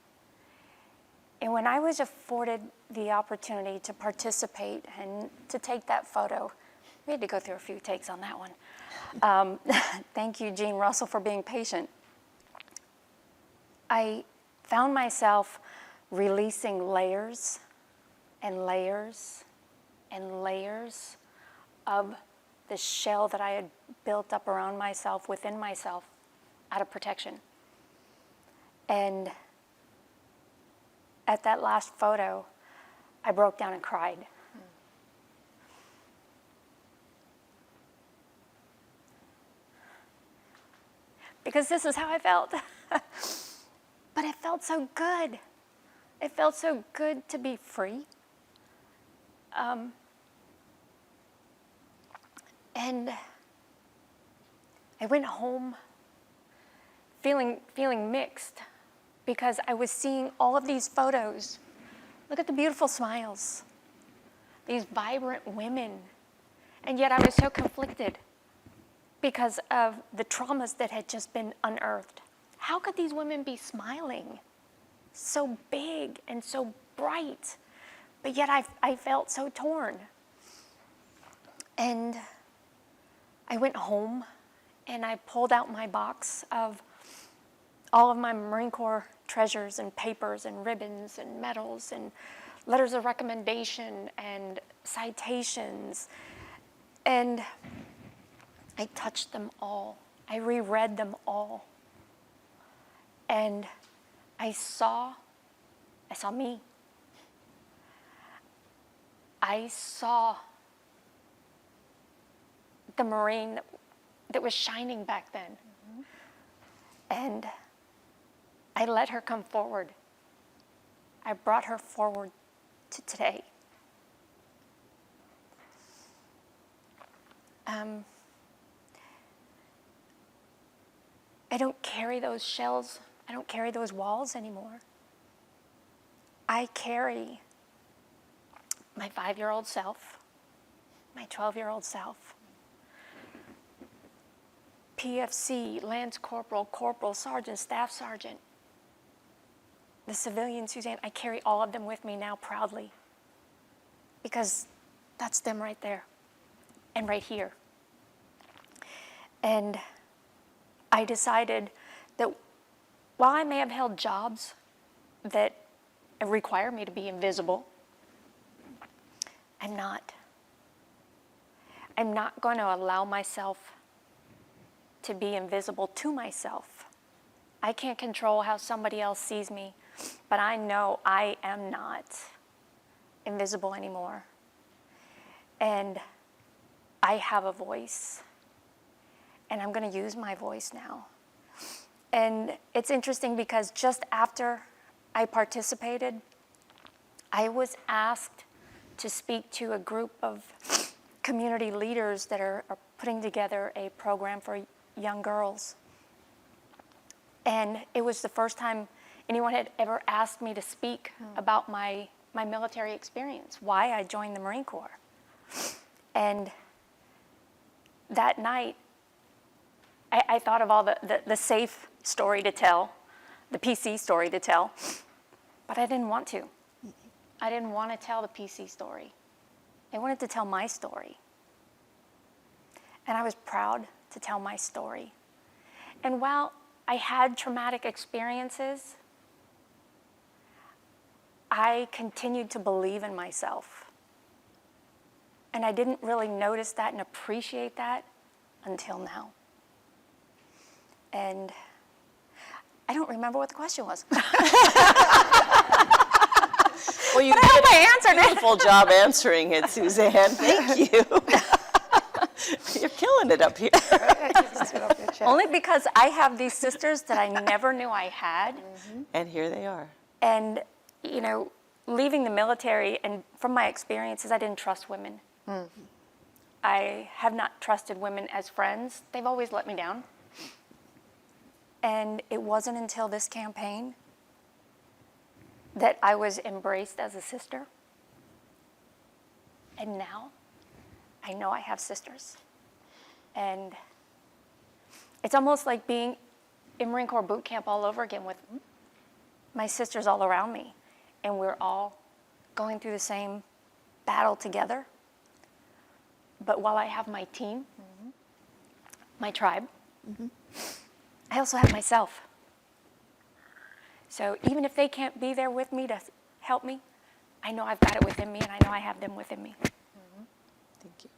Speaker 9: And when I was afforded the opportunity to participate and to take that photo, we had to go through a few takes on that one. Thank you, Jean Russell, for being patient. I found myself releasing layers and layers and layers of the shell that I had built up around myself, within myself, out of protection. And at that last photo, I broke down and cried. Because this is how I felt. But it felt so good. It felt so good to be free. And I went home feeling mixed, because I was seeing all of these photos. Look at the beautiful smiles. These vibrant women And yet I was so conflicted because of the traumas that had just been unearthed. How could these women be smiling so big and so bright? But yet I felt so torn. And I went home and I pulled out my box of all of my Marine Corps treasures and papers and ribbons and medals and letters of recommendation and citations. And I touched them all. I reread them all. And I saw me. I saw the Marine that was shining back then. And I let her come forward. I brought her forward to today. I don't carry those shells. I don't carry those walls anymore. I carry my 5-year-old self, my 12-year-old self, PFC, Lance Corporal, Corporal, Sergeant, Staff Sergeant, the civilian Suzanne. I carry all of them with me now proudly because that's them right there and right here. And I decided that while I may have held jobs that require me to be invisible, I'm not. I'm not going to allow myself to be invisible to myself. I can't control how somebody else sees me, but I know I am not invisible anymore. And I have a voice, and I'm going to use my voice now. And it's interesting because just after I participated, I was asked to speak to a group of community leaders that are putting together a program for young girls. And it was the first time anyone had ever asked me to speak about my military experience, why I joined the Marine Corps. And that night, I thought of all the safe story to tell, the PC story to tell, but I didn't want to. I didn't want to tell the PC story. I wanted to tell my story. And I was proud to tell my story. And while I had traumatic experiences, I continued to believe in myself. And I didn't really notice that and appreciate that until now. And I don't remember what the question was.
Speaker 6: Well, you
Speaker 9: But I hope I answered
Speaker 6: did a beautiful job answering it, Suzanne. Thank you. You're killing it up here.
Speaker 9: Only because I have these sisters that I never knew I had.
Speaker 6: And here they are.
Speaker 9: And, you know, leaving the military, and from my experiences, I didn't trust women. I have not trusted women as friends. They've always let me down. And it wasn't until this campaign that I was embraced as a sister. And now I know I have sisters. And it's almost like being in Marine Corps boot camp all over again with my sisters all around me. And we're all going through the same battle together. But while I have my team, my tribe, I also have myself. So even if they can't be there with me to help me, I know I've got it within me, and I know I have them within me.
Speaker 6: Thank you.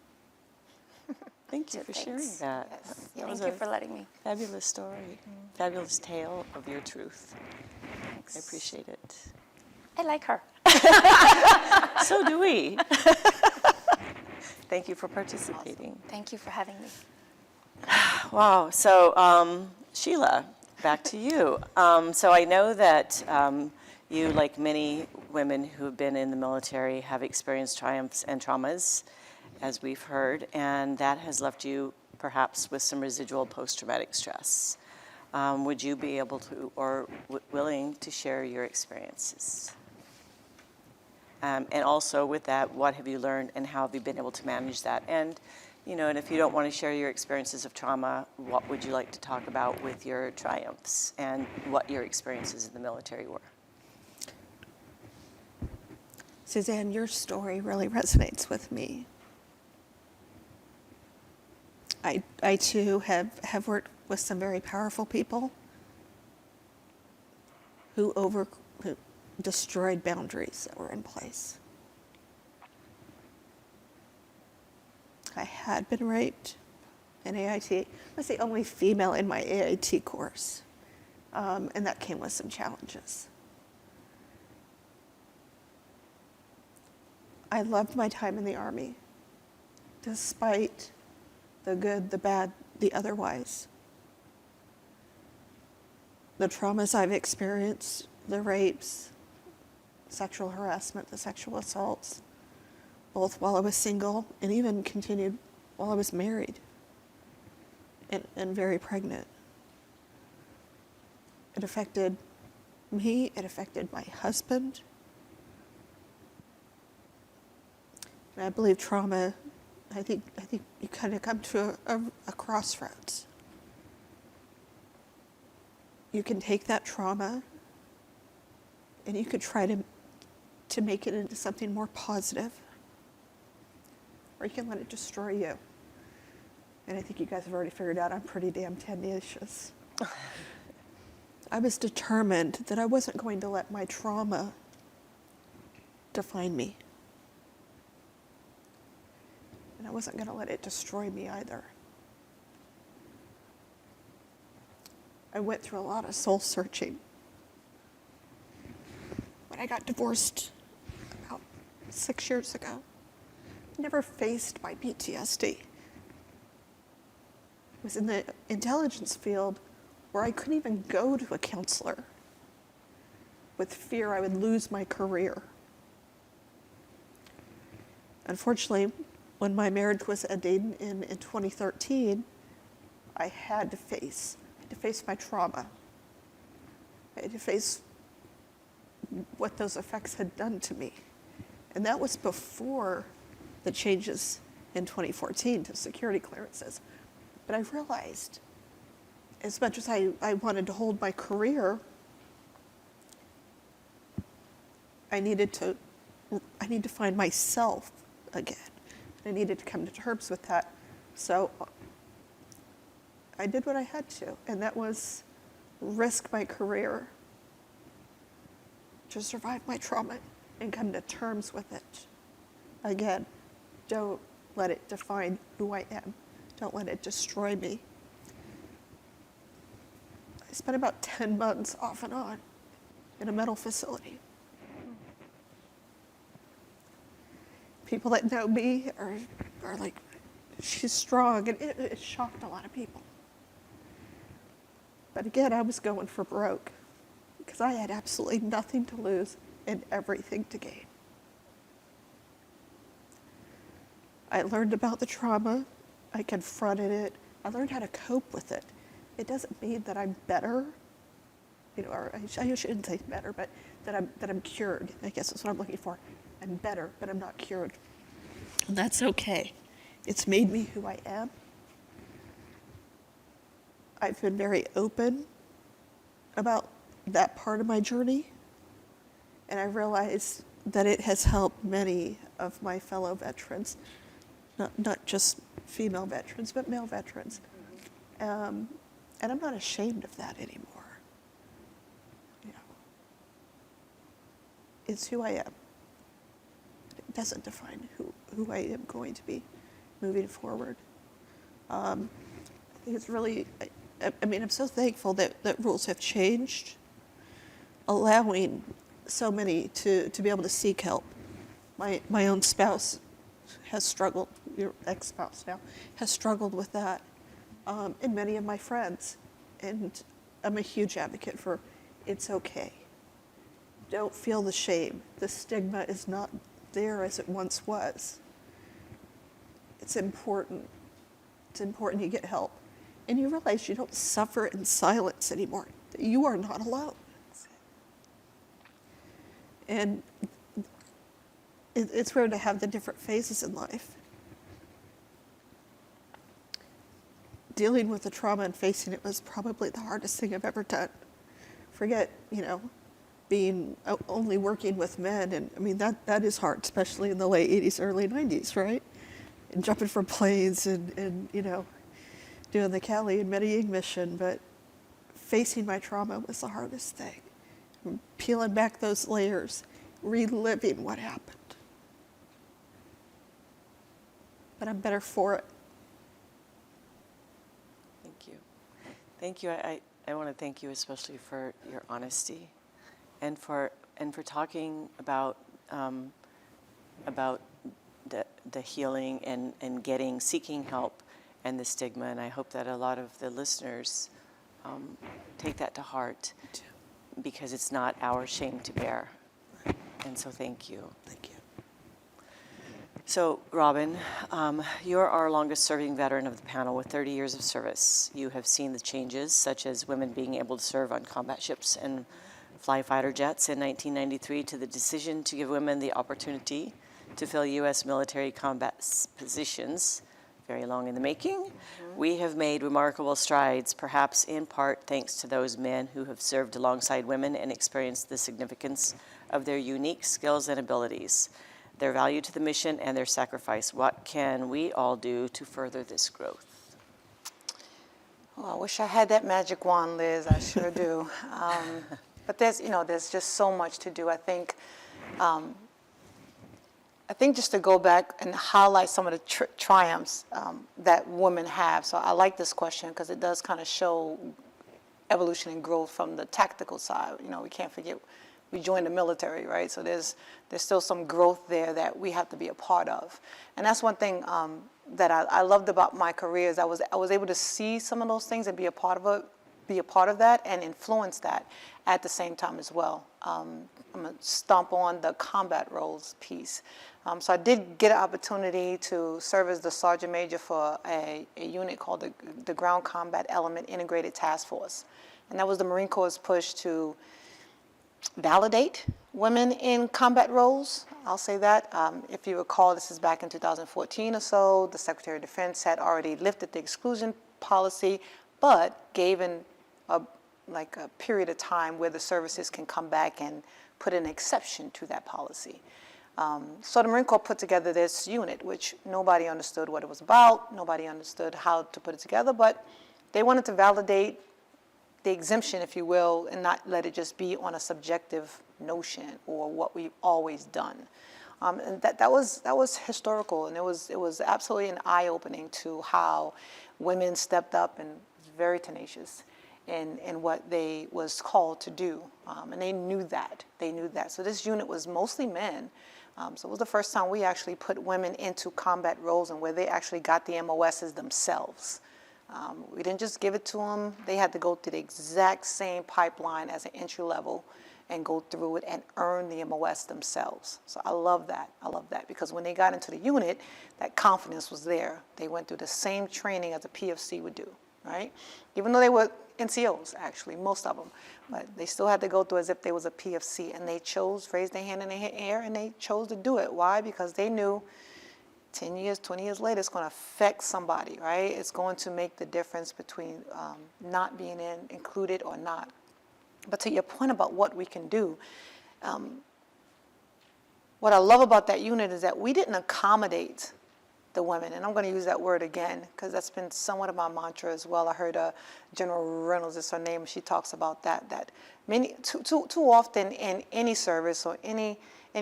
Speaker 6: Thank you for sharing
Speaker 9: Thanks.
Speaker 6: that. That was
Speaker 9: Thank you
Speaker 6: a
Speaker 9: for letting me.
Speaker 6: fabulous story, fabulous tale of your truth.
Speaker 9: Thanks.
Speaker 6: I appreciate it.
Speaker 9: I like her.
Speaker 6: So do we. Thank you for participating.
Speaker 9: Thank you for having me.
Speaker 6: Wow. So, Sheila, back to you. So I know that you, like many women who have been in the military, have experienced triumphs and traumas, as we've heard, and that has left you perhaps with some residual post-traumatic stress. Would you be able to, or willing to share your experiences? And also with that, what have you learned and how have you been able to manage that? And, and if you don't want to share your experiences of trauma, what would you like to talk about with your triumphs and what your experiences in the military were?
Speaker 7: Suzanne, your story really resonates with me. I too have worked with some very powerful people who destroyed boundaries that were in place. I had been raped in AIT. I was the only female in my AIT course, and that came with some challenges. I loved my time in the Army, despite the good, the bad, the otherwise. The traumas I've experienced, the rapes, sexual harassment, the sexual assaults, both while I was single and even continued while I was married and very pregnant. It affected me, it affected my husband. And I believe trauma, I think you kind of come to a crossroads. You can take that trauma and you could try to make it into something more positive, or you can let it destroy you. And I think you guys have already figured out I'm pretty damn tenacious. I was determined that I wasn't going to let my trauma define me. And I wasn't going to let it destroy me either. I went through a lot of soul searching. When I got divorced about 6 years ago, I never faced my PTSD. I was in the intelligence field where I couldn't even go to a counselor with fear I would lose my career. Unfortunately, when my marriage was ending in 2013, I had to face my trauma. I had to face what those effects had done to me. And that was before the changes in 2014 to security clearances. But I realized, as much as I wanted to hold my career, I needed to find myself again. I needed to come to terms with that. So I did what I had to, and that was risk my career to survive my trauma and come to terms with it. Again, don't let it define who I am. Don't let it destroy me. I spent about 10 months off and on in a mental facility. People that know me are like, she's strong, and it shocked a lot of people. But again, I was going for broke because I had absolutely nothing to lose and everything to gain. I learned about the trauma. I confronted it. I learned how to cope with it. It doesn't mean that I'm better, or I shouldn't say better, but that I'm cured. I guess that's what I'm looking for. I'm better, but I'm not cured. And that's okay. It's made me who I am. I've been very open about that part of my journey, and I realized that it has helped many of my fellow veterans, not just female veterans, but male veterans. And I'm not ashamed of that anymore. It's who I am. It doesn't define who I am going to be moving forward. I think it's really, I'm so thankful that rules have changed, allowing so many to be able to seek help. My own spouse has struggled, your ex-spouse now, has struggled with that, and many of my friends. And I'm a huge advocate for it's okay. Don't feel the shame. The stigma is not there as it once was. It's important. It's important you get help. And you realize you don't suffer in silence anymore. That you are not alone. And it's rare to have the different phases in life. Dealing with the trauma and facing it was probably the hardest thing I've ever done. Forget, being only working with men, and I mean, that is hard, especially in the late 80s, early 90s, right? And jumping from planes and doing the Cali and Medellin mission, but facing my trauma was the hardest thing. Peeling back those layers, reliving what happened. But I'm better for it.
Speaker 6: Thank you. Thank you. I want to thank you especially for your honesty and for talking about the healing and seeking help and the stigma. And I hope that a lot of the listeners take that to heart, because it's not our shame to bear. And so thank you.
Speaker 7: Thank you.
Speaker 6: So, Robin, you're our longest serving veteran of the panel with 30 years of service. You have seen the changes, such as women being able to serve on combat ships and fly fighter jets in 1993, to the decision to give women the opportunity to fill U.S. military combat positions, very long in the making. We have made remarkable strides, perhaps in part thanks to those men who have served alongside women and experienced the significance of their unique skills and abilities, their value to the mission, and their sacrifice. What can we all do to further this growth?
Speaker 8: Well, I wish I had that magic wand, Liz. I sure do. But there's just so much to do. I think just to go back and highlight some of the triumphs that women have. So I like this question because it does kind of show evolution and growth from the tactical side. We can't forget we joined the military, right? So there's still some growth there that we have to be a part of. And that's one thing that I loved about my career, is I was able to see some of those things and be a part of that and influence that at the same time as well. I'm gonna stomp on the combat roles piece. So I did get an opportunity to serve as the Sergeant Major for a unit called the Ground Combat Element Integrated Task Force. And that was the Marine Corps' push to validate women in combat roles. I'll say that. If you recall, this is back in 2014 or so. The Secretary of Defense had already lifted the exclusion policy, but gave a period of time where the services can come back and put an exception to that policy. So the Marine Corps put together this unit, which nobody understood what it was about, nobody understood how to put it together, but they wanted to validate the exemption, if you will, and not let it just be on a subjective notion or what we've always done. And that was historical, and it was absolutely an eye-opening to how women stepped up and was very tenacious in what they was called to do, and they knew that. So this unit was mostly men. So it was the first time we actually put women into combat roles and where they actually got the MOSs themselves. We didn't just give it to them. They had to go through the exact same pipeline as an entry level and go through it and earn the MOS themselves. So I love that because when they got into the unit, that confidence was there. They went through the same training as a PFC would do, right? Even though they were NCOs, actually, most of them, but they still had to go through as if they was a PFC, and they raised their hand in the air, and they chose to do it. Why? Because they knew 10 years, 20 years later, it's going to affect somebody, right? It's going to make the difference between not being included or not. But to your point about what we can do, what I love about that unit is that we didn't accommodate the women, and I'm going to use that word again because that's been somewhat of my mantra as well. I heard General Reynolds is her name. She talks about that too often in any service or any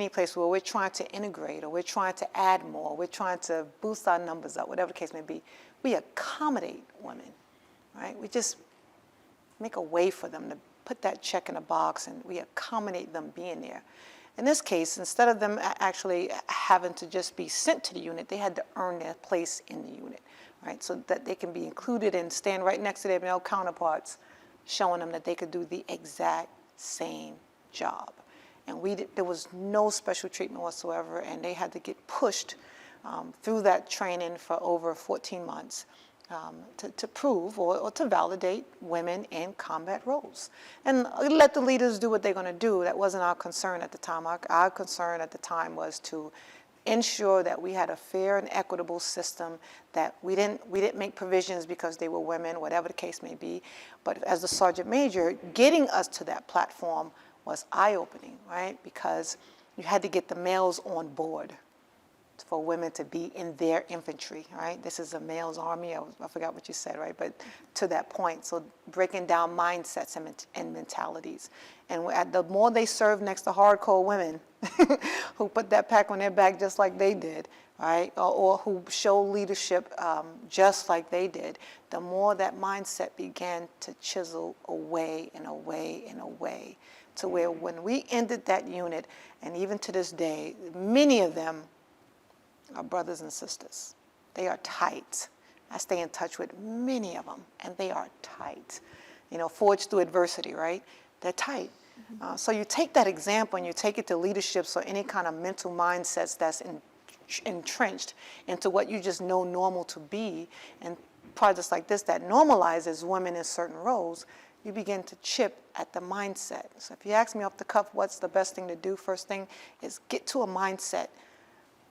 Speaker 8: place where we're trying to integrate or we're trying to add more, we're trying to boost our numbers up, whatever the case may be, we accommodate women, right? We just make a way for them to put that check in a box, and we accommodate them being there. In this case, instead of them actually having to just be sent to the unit, they had to earn their place in the unit, right? So that they can be included and stand right next to their male counterparts, showing them that they could do the exact same job. And there was no special treatment whatsoever, and they had to get pushed through that training for over 14 months to prove or to validate women in combat roles. And let the leaders do what they're going to do. That wasn't our concern at the time. Our concern at the time was to ensure that we had a fair and equitable system, that we didn't make provisions because they were women, whatever the case may be. But as the sergeant major, getting us to that platform was eye-opening, right? Because you had to get the males on board for women to be in their infantry, right? This is a male's army. I forgot what you said, right? But to that point, so breaking down mindsets and mentalities. And the more they serve next to hardcore women who put that pack on their back just like they did, right? Or who show leadership just like they did, the more that mindset began to chisel away and away and away, to where when we ended that unit, and even to this day, many of them are brothers and sisters. They are tight. I stay in touch with many of them, and they are tight. You know, forged through adversity, right? They're tight. So you take that example and you take it to leaderships or any kind of mental mindsets that's entrenched into what you just know normal to be, and projects like this that normalizes women in certain roles, you begin to chip at the mindset. So if you ask me off the cuff, what's the best thing to do? First thing is get to a mindset.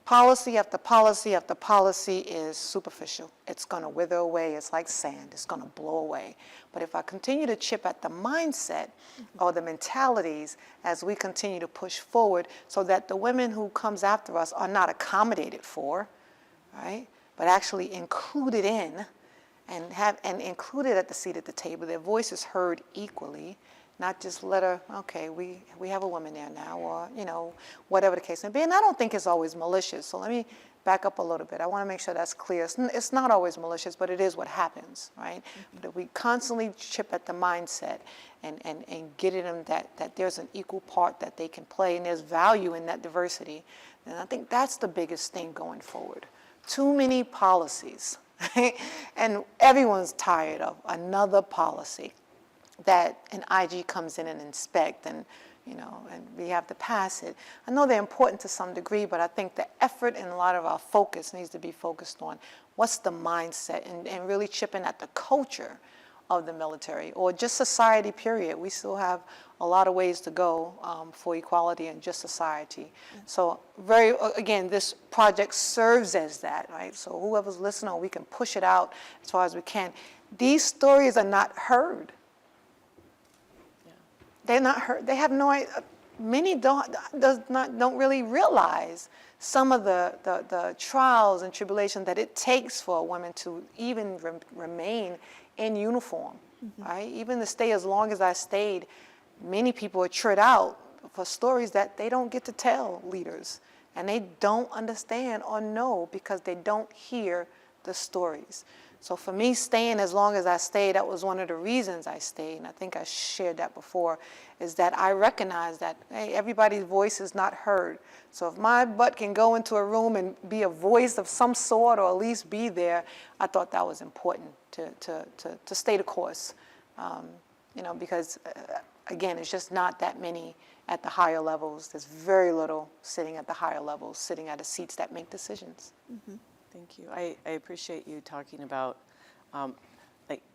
Speaker 8: Policy after policy after policy is superficial. It's going to wither away. It's like sand. It's going to blow away. But if I continue to chip at the mindset or the mentalities as we continue to push forward, so that the women who comes after us are not accommodated for, right, but actually included in and included at the seat at the table, their voices heard equally, not just let her, okay, we have a woman there now, or, you know, whatever the case may be. And I don't think it's always malicious. So let me back up a little bit. I want to make sure that's clear. It's not always malicious, but it is what happens, right? But if we constantly chip at the mindset and get in them that there's an equal part that they can play and there's value in that diversity, then I think that's the biggest thing going forward. Too many policies, right? And everyone's tired of another policy that an IG comes in and inspect, and you know, and we have to pass it. I know they're important to some degree, but I think the effort and a lot of our focus needs to be focused on what's the mindset and really chipping at the culture of the military or just society, period. We still have a lot of ways to go for equality and just society. So again, this project serves as that, right? So whoever's listening, we can push it out as far as we can. These stories are not heard. They're not heard. They have no idea. Many don't really realize some of the trials and tribulations that it takes for a woman to even remain in uniform, right? Even to stay as long as I stayed, many people are tricked out for stories that they don't get to tell leaders, and they don't understand or know because they don't hear the stories. So for me, staying as long as I stayed, that was one of the reasons I stayed, and I think I shared that before, is that I recognize that, hey, everybody's voice is not heard. So if my butt can go into a room and be a voice of some sort, or at least be there, I thought that was important to stay the course. You know, because again, it's just not that many at the higher levels. There's very little sitting at the higher levels, sitting at the seats that make decisions.
Speaker 6: Thank you. I appreciate you talking about, I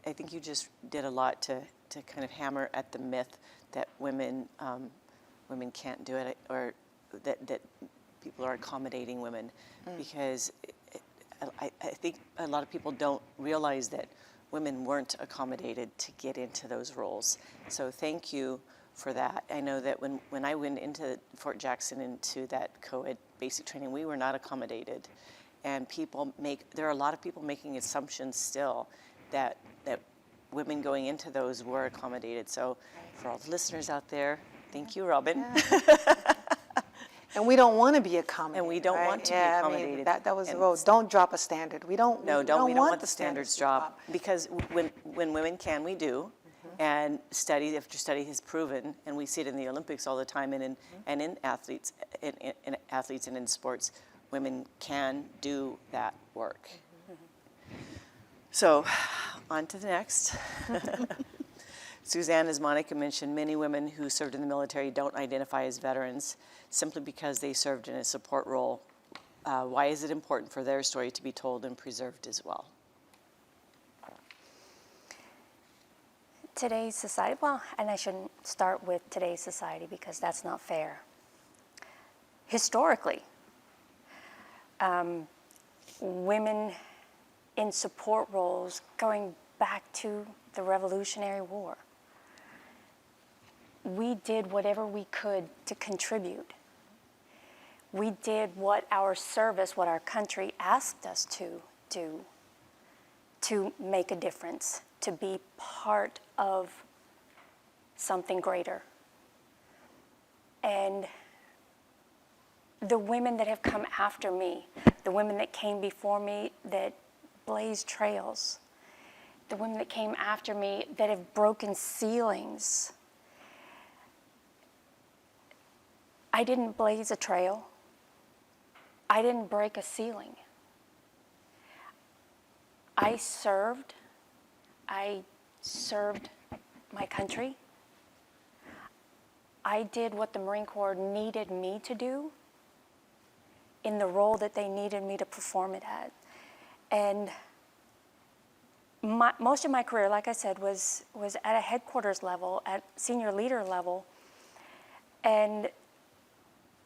Speaker 6: think you just did a lot to kind of hammer at the myth that women can't do it, or that people are accommodating women, because I think a lot of people don't realize that women weren't accommodated to get into those roles. So thank you for that. I know that when I went into Fort Jackson into that co-ed basic training, we were not accommodated. And there are a lot of people making assumptions still that women going into those were accommodated. So for all the listeners out there, thank you, Robin.
Speaker 8: And we don't want to be accommodated.
Speaker 6: And we don't want to be accommodated.
Speaker 8: I mean, that was the road. Don't drop a standard. We don't want the standards drop.
Speaker 6: Because when women can, we do. And study after study has proven, and we see it in the Olympics all the time, and in athletes, in athletes and in sports, women can do that work. So, on to the next. Suzanne, as Monica mentioned, many women who served in the military don't identify as veterans simply because they served in a support role. Why is it important for their story to be told and preserved as well?
Speaker 9: today's society, well, and I shouldn't start with today's society because that's not fair. Historically, women in support roles going back to the Revolutionary War, we did whatever we could to contribute. We did what our service, what our country asked us to do to make a difference, to be part of something greater. And the women that have come after me, the women that came before me that blazed trails, the women that came after me that have broken ceilings. I didn't blaze a trail. I didn't break a ceiling. I served my country. I did what the Marine Corps needed me to do in the role that they needed me to perform it at. And most of my career, like I said, was at a headquarters level, at senior leader level. And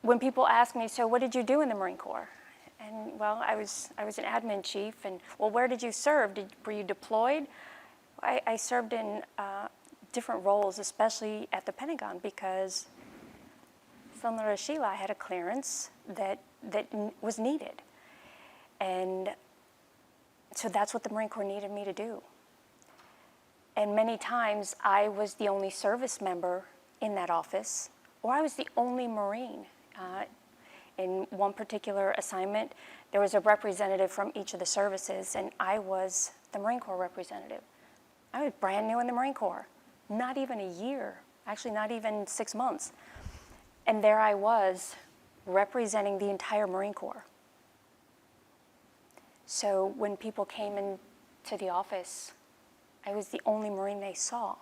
Speaker 9: when people ask me, so what did you do in the Marine Corps? And well, I was an admin chief, and well, where did you serve? Were you deployed? I served in different roles, especially at the Pentagon, because similar to Sheila, I had a clearance that was needed. And so that's what the Marine Corps needed me to do. And many times I was the only service member in that office, or I was the only Marine. In one particular assignment, there was a representative from each of the services, and I was the Marine Corps representative. I was brand new in the Marine Corps, not even a year, actually not even 6 months. And there I was representing the entire Marine Corps. So when people came into the office, I was the only Marine they saw.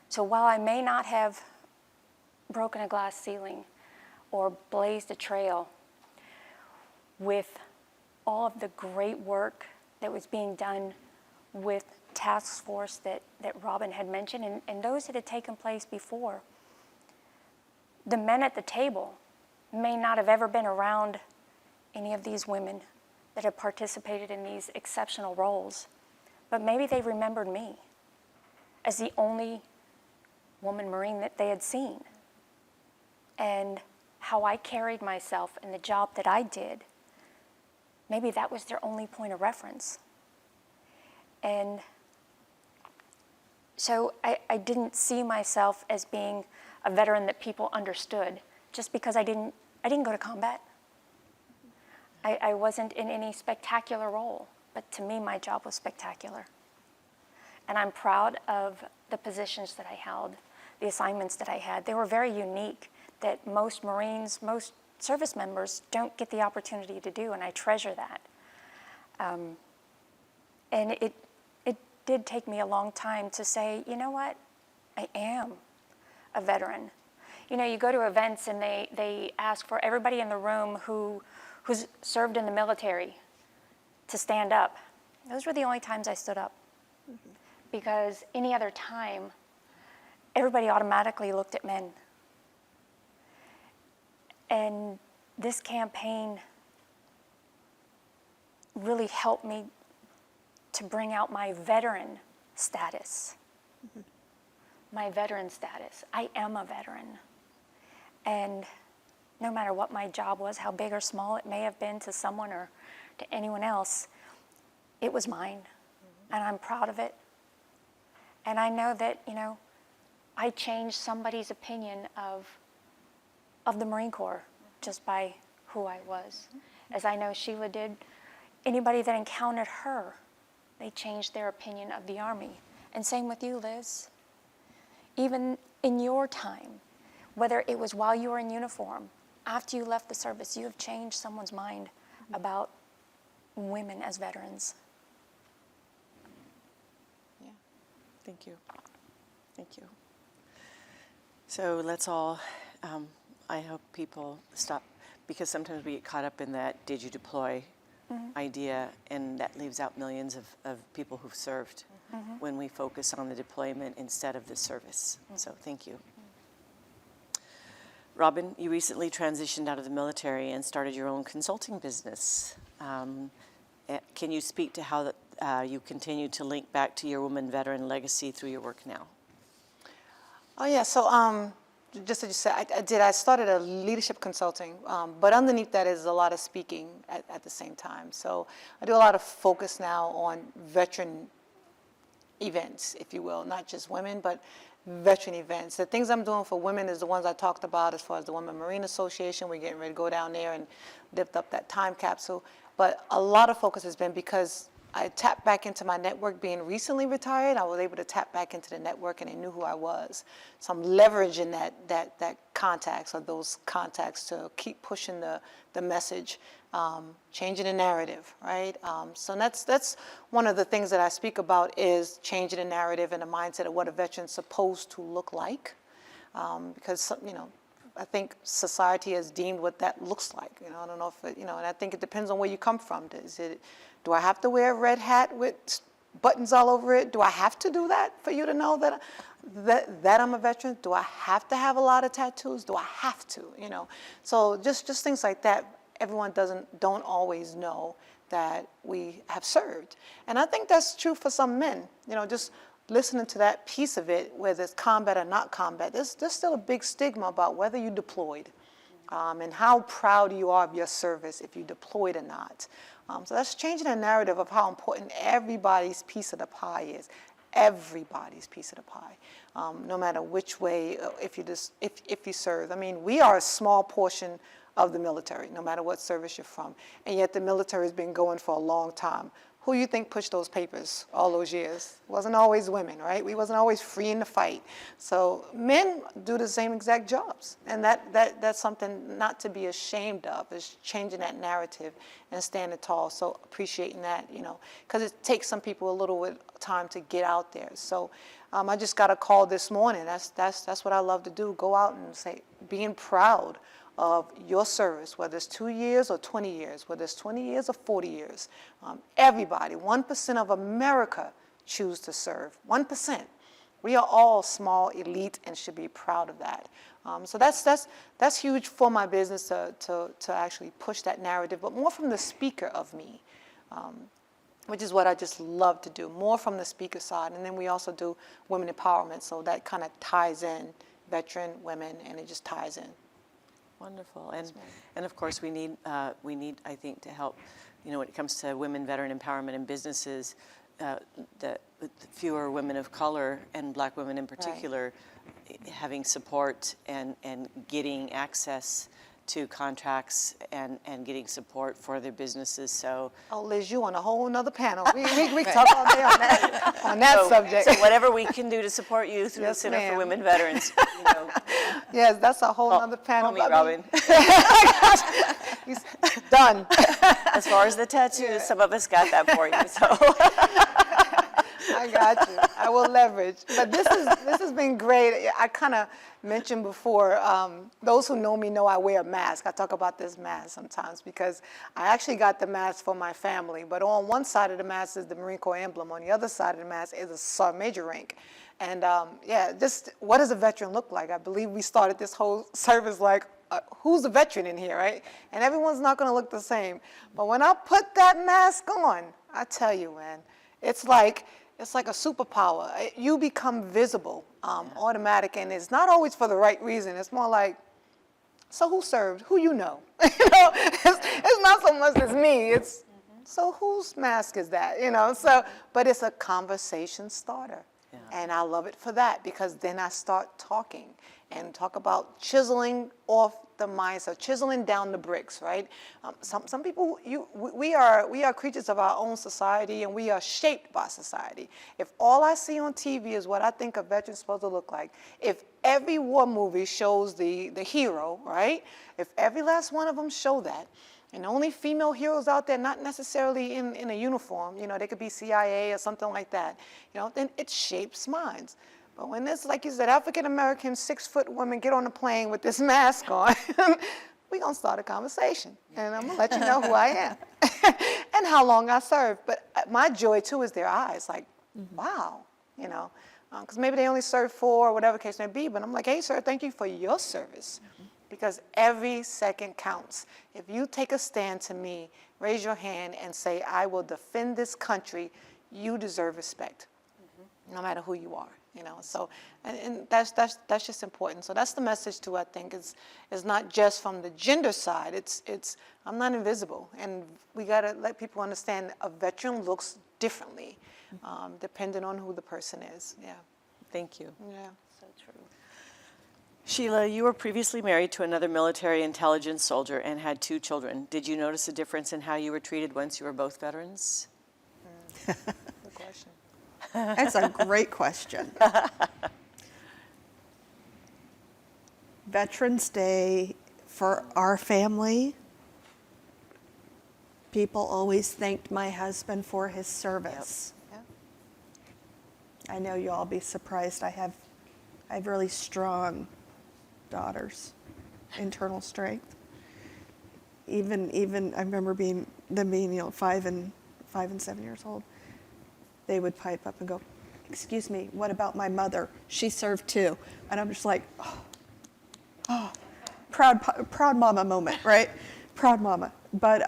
Speaker 9: So while I may not have broken a glass ceiling or blazed a trail, with all of the great work that was being done with task force that Robin had mentioned, and those that had taken place before, the men at the table may not have ever been around any of these women that have participated in these exceptional roles, but maybe they remembered me as the only woman Marine that they had seen. And how I carried myself and the job that I did, maybe that was their only point of reference. And so I didn't see myself as being a veteran that people understood just because I didn't go to combat. I wasn't in any spectacular role, but to me, my job was spectacular. And I'm proud of the positions that I held, the assignments that I had. They were very unique, that most Marines, most service members don't get the opportunity to do, and I treasure that. And it did take me a long time to say, you know what, I am a veteran. You know, you go to events and they ask for everybody in the room who's served in the military to stand up. Those were the only times I stood up. Because any other time, everybody automatically looked at men. And this campaign really helped me to bring out my veteran status. My veteran status. I am a veteran. And no matter what my job was, how big or small it may have been to someone or to anyone else, it was mine. And I'm proud of it. And I know that, you know, I changed somebody's opinion of the Marine Corps just by who I was. As I know Sheila did, anybody that encountered her, they changed their opinion of the Army. And same with you, Liz. Even in your time, whether it was while you were in uniform, after you left the service, you have changed someone's mind about women as veterans.
Speaker 6: Yeah, thank you. Thank you. So let's all, I hope people stop, because sometimes we get caught up in that did you deploy idea, and that leaves out millions of people who've served. when we focus on the deployment instead of the service. So thank you. Robin, you recently transitioned out of the military and started your own consulting business. Can you speak to how you continue to link back to your woman veteran legacy through your work now?
Speaker 8: Oh yeah, so just as you said, I started a leadership consulting, but underneath that is a lot of speaking at the same time. So I do a lot of focus now on veteran events, if you will, not just women, but veteran events. The things I'm doing for women is the ones I talked about as far as the Women Marine Association. We're getting ready to go down there and lift up that time capsule. But a lot of focus has been because I tapped back into my network being recently retired. I was able to tap back into the network and they knew who I was. So I'm leveraging that contacts or those contacts to keep pushing the message, changing the narrative, right? So that's one of the things that I speak about is changing the narrative and the mindset of what a veteran's supposed to look like. Because, I think society has deemed what that looks like. I don't know if and I think it depends on where you come from. Do I have to wear a red hat with buttons all over it? Do I have to do that for you to know that I'm a veteran? Do I have to have a lot of tattoos? Do I have to? So just things like that. Everyone don't always know that we have served, and I think that's true for some men. Just listening to that piece of it, whether it's combat or not combat, there's still a big stigma about whether you deployed, and how proud you are of your service if you deployed or not. So that's changing the narrative of how important everybody's piece of the pie is. Everybody's piece of the pie, no matter which way, if you serve. I mean, we are a small portion of the military, no matter what service you're from, and yet the military has been going for a long time. Who you think pushed those papers all those years? It wasn't always women, right? We wasn't always free in the fight. So men do the same exact jobs. And that's something not to be ashamed of, is changing that narrative and standing tall. So appreciating that, because it takes some people a little bit of time to get out there. So I just got a call this morning. That's what I love to do, go out and say, being proud of your service, whether it's 2 years or 20 years, whether it's 20 years or 40 years. Everybody, 1% of America choose to serve, 1%. We are all small, elite, and should be proud of that. So that's huge for my business to actually push that narrative, but more from the speaker of me, which is what I just love to do, more from the speaker side. And then we also do women empowerment, so that kind of ties in veteran, women, and it just ties in.
Speaker 6: Wonderful, and of course we need I think to help, when it comes to women veteran empowerment in businesses, the fewer women of color and Black women in particular, having support and getting access to contracts and getting support for their businesses. So
Speaker 8: Liz, you on a whole nother panel. We talk all day on that subject.
Speaker 6: So whatever we can do to support you through the Center for Women Veterans.
Speaker 8: Yes, that's a whole other panel.
Speaker 6: Call me, Robin.
Speaker 8: Done.
Speaker 6: As far as the tattoos, some of us got that for you. So
Speaker 8: I got you. I will leverage. But this has been great. I kind of mentioned before, those who know me know I wear a mask. I talk about this mask sometimes because I actually got the mask for my family. But on one side of the mask is the Marine Corps emblem. On the other side of the mask is a Sergeant Major rank. And just what does a veteran look like? I believe we started this whole service like, who's a veteran in here, right? And everyone's not going to look the same. But when I put that mask on, I tell you, man, it's like a superpower. You become visible, automatic, and it's not always for the right reason. It's more like, so who served? Who you know? It's not so much as me. It's so whose mask is that? So, but it's a conversation starter. Yeah. And I love it for that because then I start talking and talk about chiseling off the mindset, chiseling down the bricks, right? Some people, we are creatures of our own society and we are shaped by society. If all I see on TV is what I think a veteran's supposed to look like, if every war movie shows the hero, right? If every last one of them show that, and only female heroes out there, not necessarily in a uniform, they could be CIA or something like that, then it shapes minds. But when it's, like you said, African-American 6-foot women get on a plane with this mask on, we're going to start a conversation. And I'm going to let you know who I am and how long I served. But my joy, too, is their eyes. Like, wow, you know, because maybe they only served 4 or whatever case may be, but I'm like, hey, sir, thank you for your service, because every second counts. If you take a stand to me, raise your hand and say, I will defend this country, you deserve respect, no matter who you are. You know, so and that's just important. So that's the message too. I think is not just from the gender side. It's I'm not invisible, and we gotta let people understand a veteran looks differently, depending on who the person is. Yeah.
Speaker 6: Thank you.
Speaker 8: Yeah.
Speaker 6: So true. Sheila, you were previously married to another military intelligence soldier and had 2 children. Did you notice a difference in how you were treated once you were both veterans?
Speaker 8: Good question.
Speaker 7: That's a great question. Veterans Day for our family, people always thanked my husband for his service.
Speaker 8: Yep.
Speaker 7: I know you'll all be surprised. I have really strong daughters, internal strength. Even I remember them being 5 and 7 years old. They would pipe up and go, excuse me, what about my mother? She served too. And I'm just like, oh, proud mama moment, right? Proud mama. But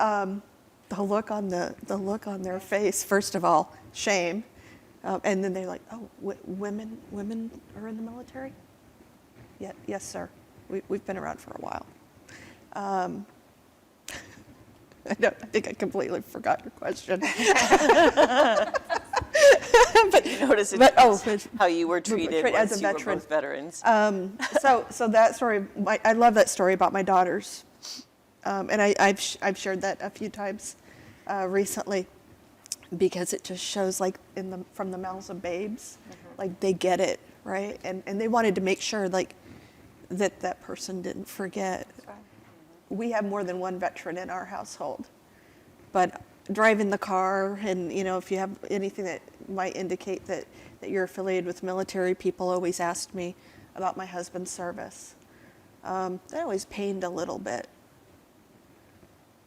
Speaker 7: the look on their face, first of all, shame, and then they're like, oh, women are in the military? Yeah, yes, sir. We've been around for a while. I think I completely forgot your question.
Speaker 6: But you notice how you were treated
Speaker 7: as
Speaker 6: once
Speaker 7: a
Speaker 6: you were
Speaker 7: veteran.
Speaker 6: both veterans.
Speaker 7: So that story, I love that story about my daughters, and I've shared that a few times recently, because it just shows like from the mouths of babes, like they get it, right? And they wanted to make sure like that person didn't forget.
Speaker 8: That's right.
Speaker 7: We have more than one veteran in our household, but driving the car, and if you have anything that might indicate that you're affiliated with military, people always asked me about my husband's service. That always pained a little bit.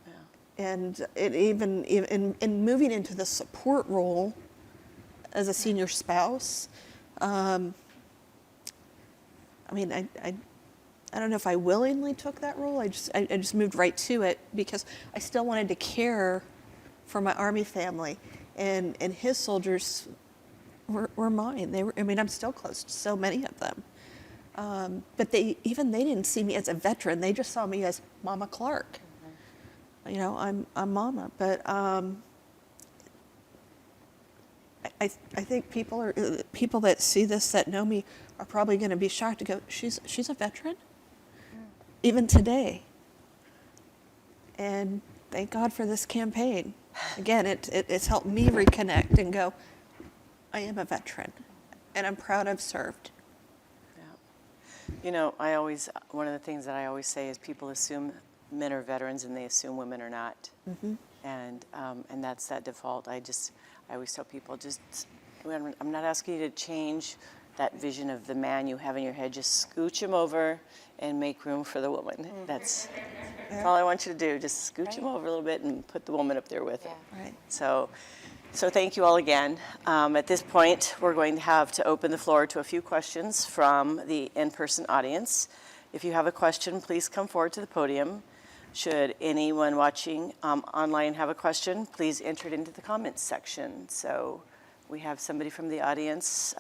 Speaker 6: Yeah.
Speaker 7: And it even in moving into the support role as a senior spouse, I mean, I don't know if I willingly took that role. I just moved right to it because I still wanted to care for my Army family, and his soldiers were mine. I'm still close to so many of them. But they didn't see me as a veteran. They just saw me as Mama Clark. I'm Mama. But I think people that see this, that know me, are probably going to be shocked to go, she's a veteran? Even today. And thank God for this campaign. Again, it's helped me reconnect and go, I am a veteran, and I'm proud I've served.
Speaker 6: Yeah. One of the things that I always say is people assume men are veterans and they assume women are not. Mm-hmm. And that's that default. I always tell people, I'm not asking you to change that vision of the man you have in your head. Just scooch him over and make room for the woman. Mm-hmm. That's all I want you to do. Just scooch him over a little bit and put the woman up there with him.
Speaker 7: Right.
Speaker 6: So thank you all again. At this point, we're going to have to open the floor to a few questions from the in-person audience. If you have a question, please come forward to the podium. Should anyone watching online have a question, please enter it into the comments section. So we have somebody from the audience,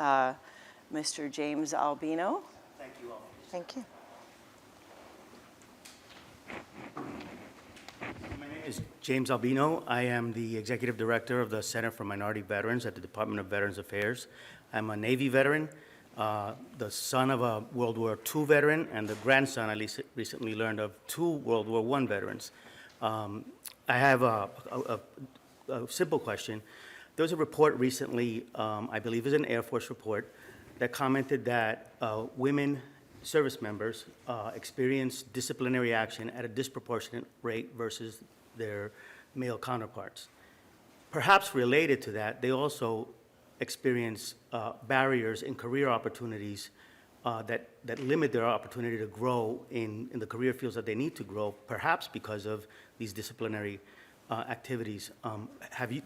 Speaker 6: Mr. James Albino.
Speaker 10: Thank you all.
Speaker 8: Thank you.
Speaker 10: My name is James Albino. I am the Executive Director of the Center for Minority Veterans at the Department of Veterans Affairs. I'm a Navy veteran, the son of a World War II veteran, and the grandson, I recently learned, of 2 World War I veterans. I have a simple question. There was a report recently, I believe it was an Air Force report, that commented that women service members experience disciplinary action at a disproportionate rate versus their male counterparts. Perhaps related to that, they also experience barriers in career opportunities that limit their opportunity to grow in the career fields that they need to grow, perhaps because of these disciplinary activities.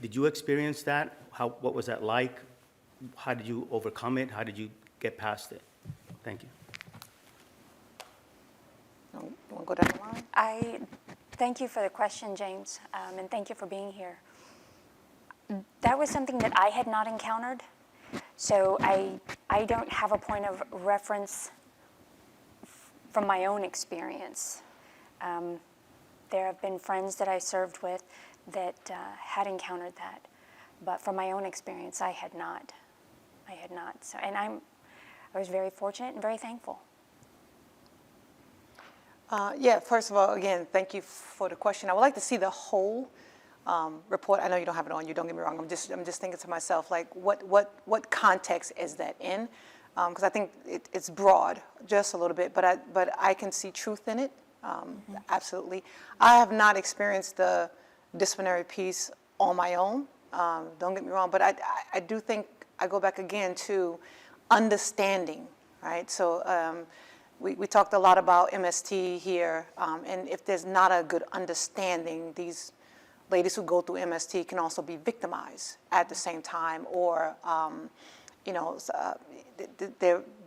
Speaker 10: Did you experience that? What was that like? how did you overcome it? How did you get past it? Thank you.
Speaker 8: You want to go down the line?
Speaker 9: I thank you for the question, James, and thank you for being here. That was something that I had not encountered, so I don't have a point of reference from my own experience. There have been friends that I served with that had encountered that, but from my own experience, I had not. So, and I was very fortunate and very thankful.
Speaker 8: Yeah, first of all, again, thank you for the question. I would like to see the whole report. I know you don't have it on you, don't get me wrong. I'm just thinking to myself, like, what context is that in? Because I think it's broad, just a little bit, but I can see truth in it, absolutely. I have not experienced the disciplinary piece on my own, don't get me wrong, but I do think I go back again to understanding, right? So we talked a lot about MST here, and if there's not a good understanding, these ladies who go through MST can also be victimized at the same time, or you know,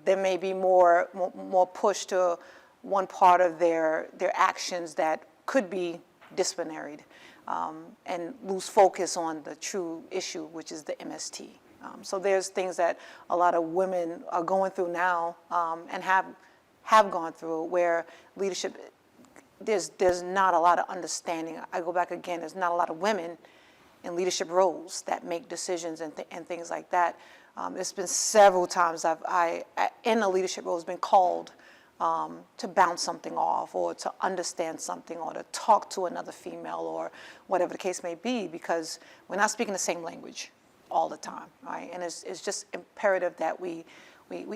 Speaker 8: there may be more push to one part of their actions that could be disciplinaried, and lose focus on the true issue, which is the MST. So there's things that a lot of women are going through now, and have gone through, where leadership, there's not a lot of understanding. I go back again, there's not a lot of women in leadership roles that make decisions and things like that. There's been several times I in a leadership role, has been called to bounce something off, or to understand something, or to talk to another female, or whatever the case may be, because we're not speaking the same language all the time, right? And it's just imperative that we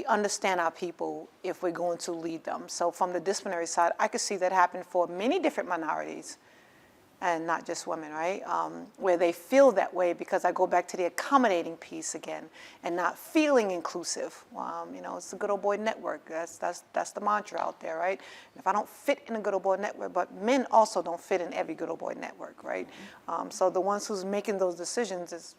Speaker 8: understand our people if we're going to lead them. So from the disciplinary side, I could see that happen for many different minorities, and not just women, right? Where they feel that way, because I go back to the accommodating piece again, and not feeling inclusive. You know, it's the good old boy network. That's the mantra out there, right? If I don't fit in a good old boy network, but men also don't fit in every good old boy network, right? So the ones who's making those decisions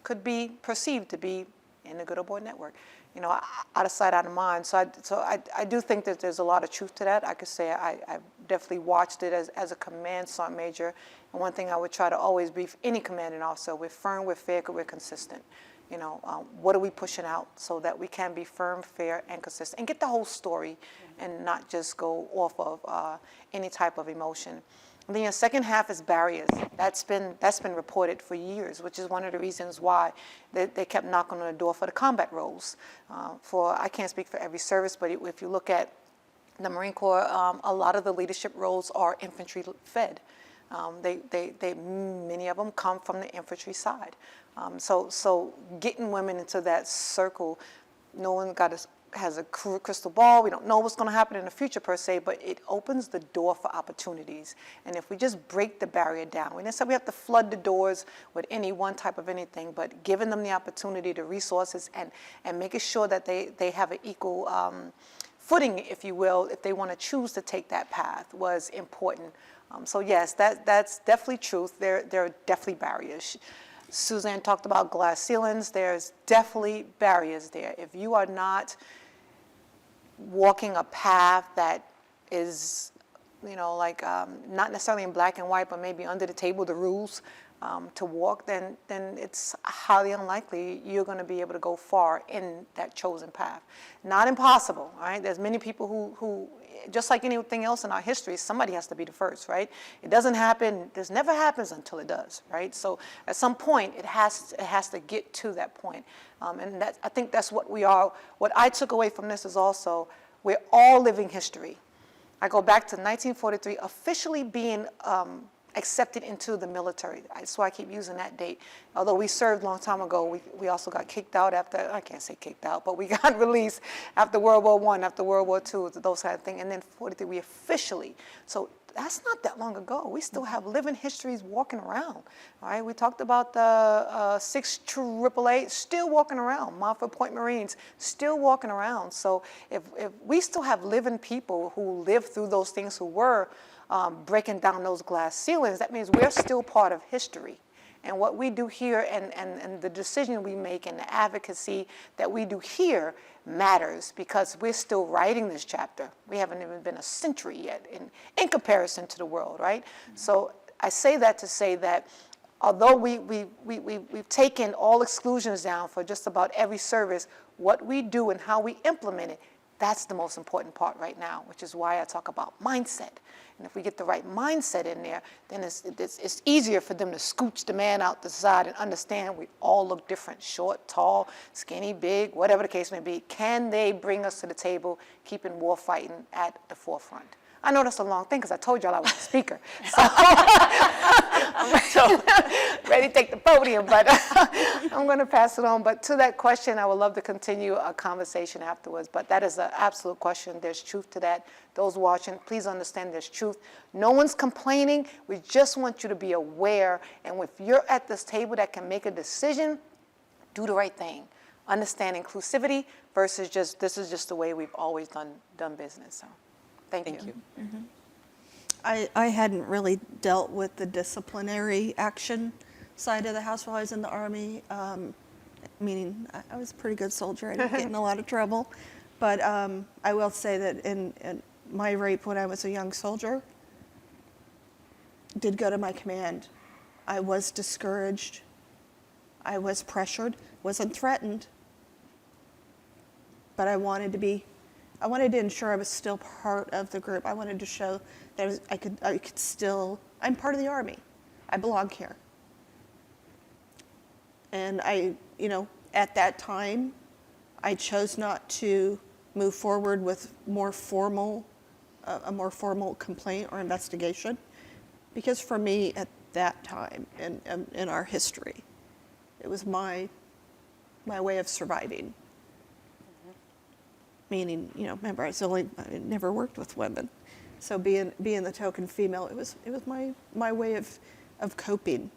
Speaker 8: could be perceived to be in the good old boy network. You know, out of sight, out of mind. So I do think that there's a lot of truth to that. I could say I definitely watched it as a command sergeant major. And one thing I would try to always brief any commanding officer: we're firm, we're fair, we're consistent. You know, what are we pushing out so that we can be firm, fair, and consistent, and get the whole story, and not just go off of any type of emotion. And then the second half is barriers. That's been reported for years, which is one of the reasons why they kept knocking on the door for the combat roles. I can't speak for every service, but if you look at the Marine Corps, a lot of the leadership roles are infantry fed. Many of them come from the infantry side. So getting women into that circle, no one has a crystal ball. We don't know what's going to happen in the future per se, but it opens the door for opportunities. And if we just break the barrier down, we necessarily have to flood the doors with any one type of anything, but giving them the opportunity, the resources, and making sure that they have an equal footing, if you will, if they want to choose to take that path, was important. So yes, that's definitely truth. There are definitely barriers. Suzanne talked about glass ceilings. There's definitely barriers there. If you are not walking a path that is, you know, like not necessarily in black and white, but maybe under the table, the rules to walk, then it's highly unlikely you're going to be able to go far in that chosen path. Not impossible, right? There's many people who just like anything else in our history, somebody has to be the first, right? It doesn't happen, this never happens until it does, right? So at some point, it has to get to that point. And I think that's what we are. What I took away from this is also, we're all living history. I go back to 1943, officially being accepted into the military. That's why I keep using that date. Although we served a long time ago, we also got kicked out after, I can't say kicked out, but we got released after World War I, after World War II, those kind of things. And then 43, we officially, so that's not that long ago. We still have living histories walking around, all right? We talked about the 6 AAA, still walking around. Montford Point Marines, still walking around. So if we still have living people who lived through those things, who were breaking down those glass ceilings, that means we're still part of history. And what we do here and the decision we make and the advocacy that we do here matters because we're still writing this chapter. We haven't even been a century yet in comparison to the world, right? So I say that to say that although we've taken all exclusions down for just about every service, what we do and how we implement it, that's the most important part right now, which is why I talk about mindset. And if we get the right mindset in there, then it's easier for them to scooch the man out the side and understand we all look different, short, tall, skinny, big, whatever the case may be. Can they bring us to the table, keeping war fighting at the forefront? I know that's a long thing because I told y'all I was a speaker. So I'm ready to take the podium, but I'm going to pass it on. But to that question, I would love to continue a conversation afterwards. But that is an absolute question. There's truth to that. Those watching, please understand there's truth. No one's complaining. We just want you to be aware. And if you're at this table that can make a decision, do the right thing. Understand inclusivity versus just this is just the way we've always done business. So. Thank you.
Speaker 7: Mm-hmm. I hadn't really dealt with the disciplinary action side of the house while I was in the Army, meaning I was a pretty good soldier. I didn't get in a lot of trouble. But I will say that in my rape when I was a young soldier did go to my command. I was discouraged. I was pressured, wasn't threatened. But I wanted to ensure I was still part of the group. I wanted to show that I could still, I'm part of the Army. I belong here. And at that time, I chose not to move forward with a more formal complaint or investigation, because for me at that time in our history, it was my way of surviving. Meaning, remember, I never worked with women, so being the token female, it was my way of coping,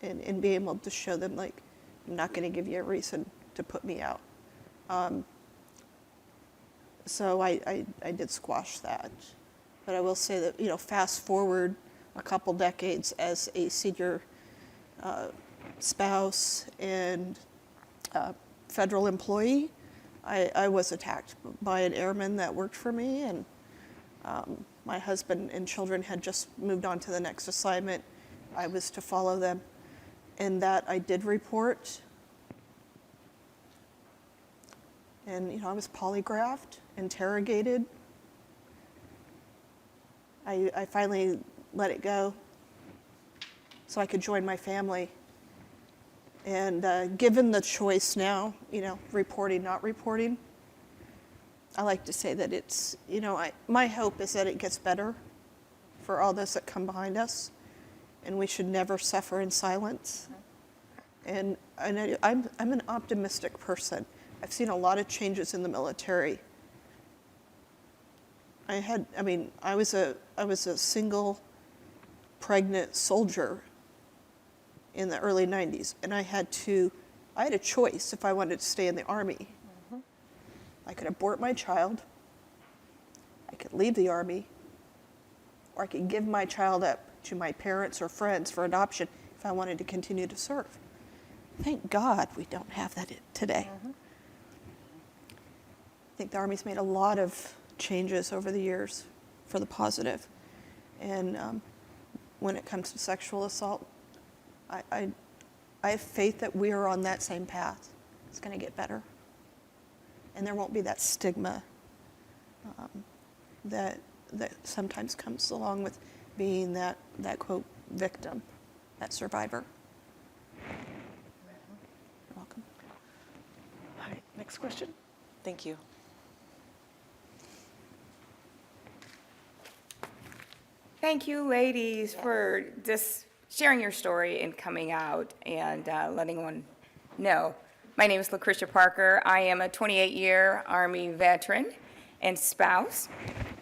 Speaker 7: and being able to show them like I'm not going to give you a reason to put me out. So I did squash that, but I will say that fast forward a couple decades as a senior spouse and federal employee. I was attacked by an airman that worked for me, and my husband and children had just moved on to the next assignment. I was to follow them, and that I did report. And I was polygraphed, interrogated. I finally let it go so I could join my family. And given the choice now, reporting, not reporting, I like to say that it's, my hope is that it gets better for all those that come behind us, and we should never suffer in silence. And I'm an optimistic person. I've seen a lot of changes in the military. I was a single pregnant soldier in the early 90s, and I had a choice if I wanted to stay in the Army. Mm-hmm. I could abort my child, I could leave the Army, or I could give my child up to my parents or friends for adoption if I wanted to continue to serve. Thank God we don't have that today. Mm-hmm. I think the Army's made a lot of changes over the years for the positive. And when it comes to sexual assault, I have faith that we are on that same path. It's going to get better. And there won't be that stigma that sometimes comes along with being that quote, victim, that survivor. You're welcome.
Speaker 6: All right, next question. Thank you.
Speaker 11: Thank you, ladies, for just sharing your story and coming out and letting one know. My name is Lucretia Parker. I am a 28-year Army veteran and spouse.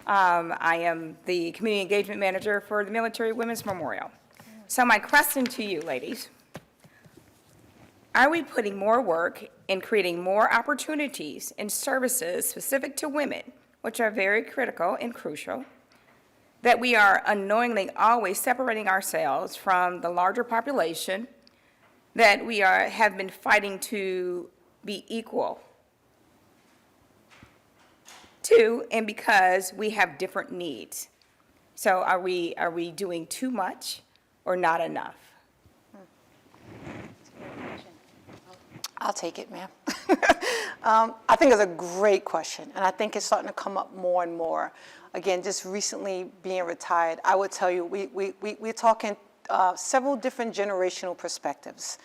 Speaker 11: I am the Community Engagement Manager for the Military Women's Memorial. So my question to you, ladies, are we putting more work in creating more opportunities and services specific to women, which are very critical and crucial, that we are unknowingly always separating ourselves from the larger population that we have been fighting to be equal to, and because we have different needs. So are we doing too much or not enough?
Speaker 8: I'll take it, ma'am. I think it's a great question, and I think it's starting to come up more and more. Again, just recently being retired, I would tell you, we're talking several different generational perspectives.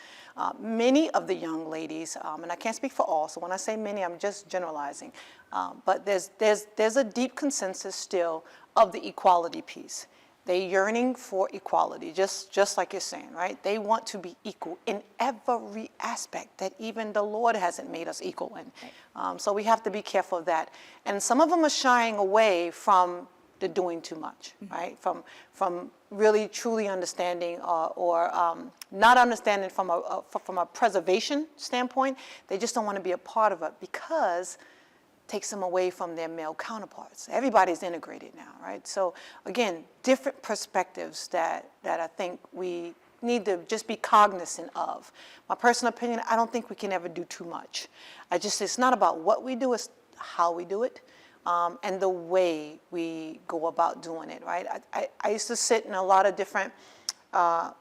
Speaker 8: Many of the young ladies, and I can't speak for all, so when I say many, I'm just generalizing, but there's a deep consensus still of the equality piece. They're yearning for equality, just like you're saying, right? They want to be equal in every aspect that even the Lord hasn't made us equal in. So we have to be careful of that. And some of them are shying away from the doing too much, right? From really truly understanding or not understanding from a preservation standpoint. They just don't want to be a part of it because takes them away from their male counterparts. Everybody's integrated now, right? So again, different perspectives that I think we need to just be cognizant of. My personal opinion, I don't think we can ever do too much. It's not about what we do, it's how we do it, and the way we go about doing it, right? I used to sit in a lot of different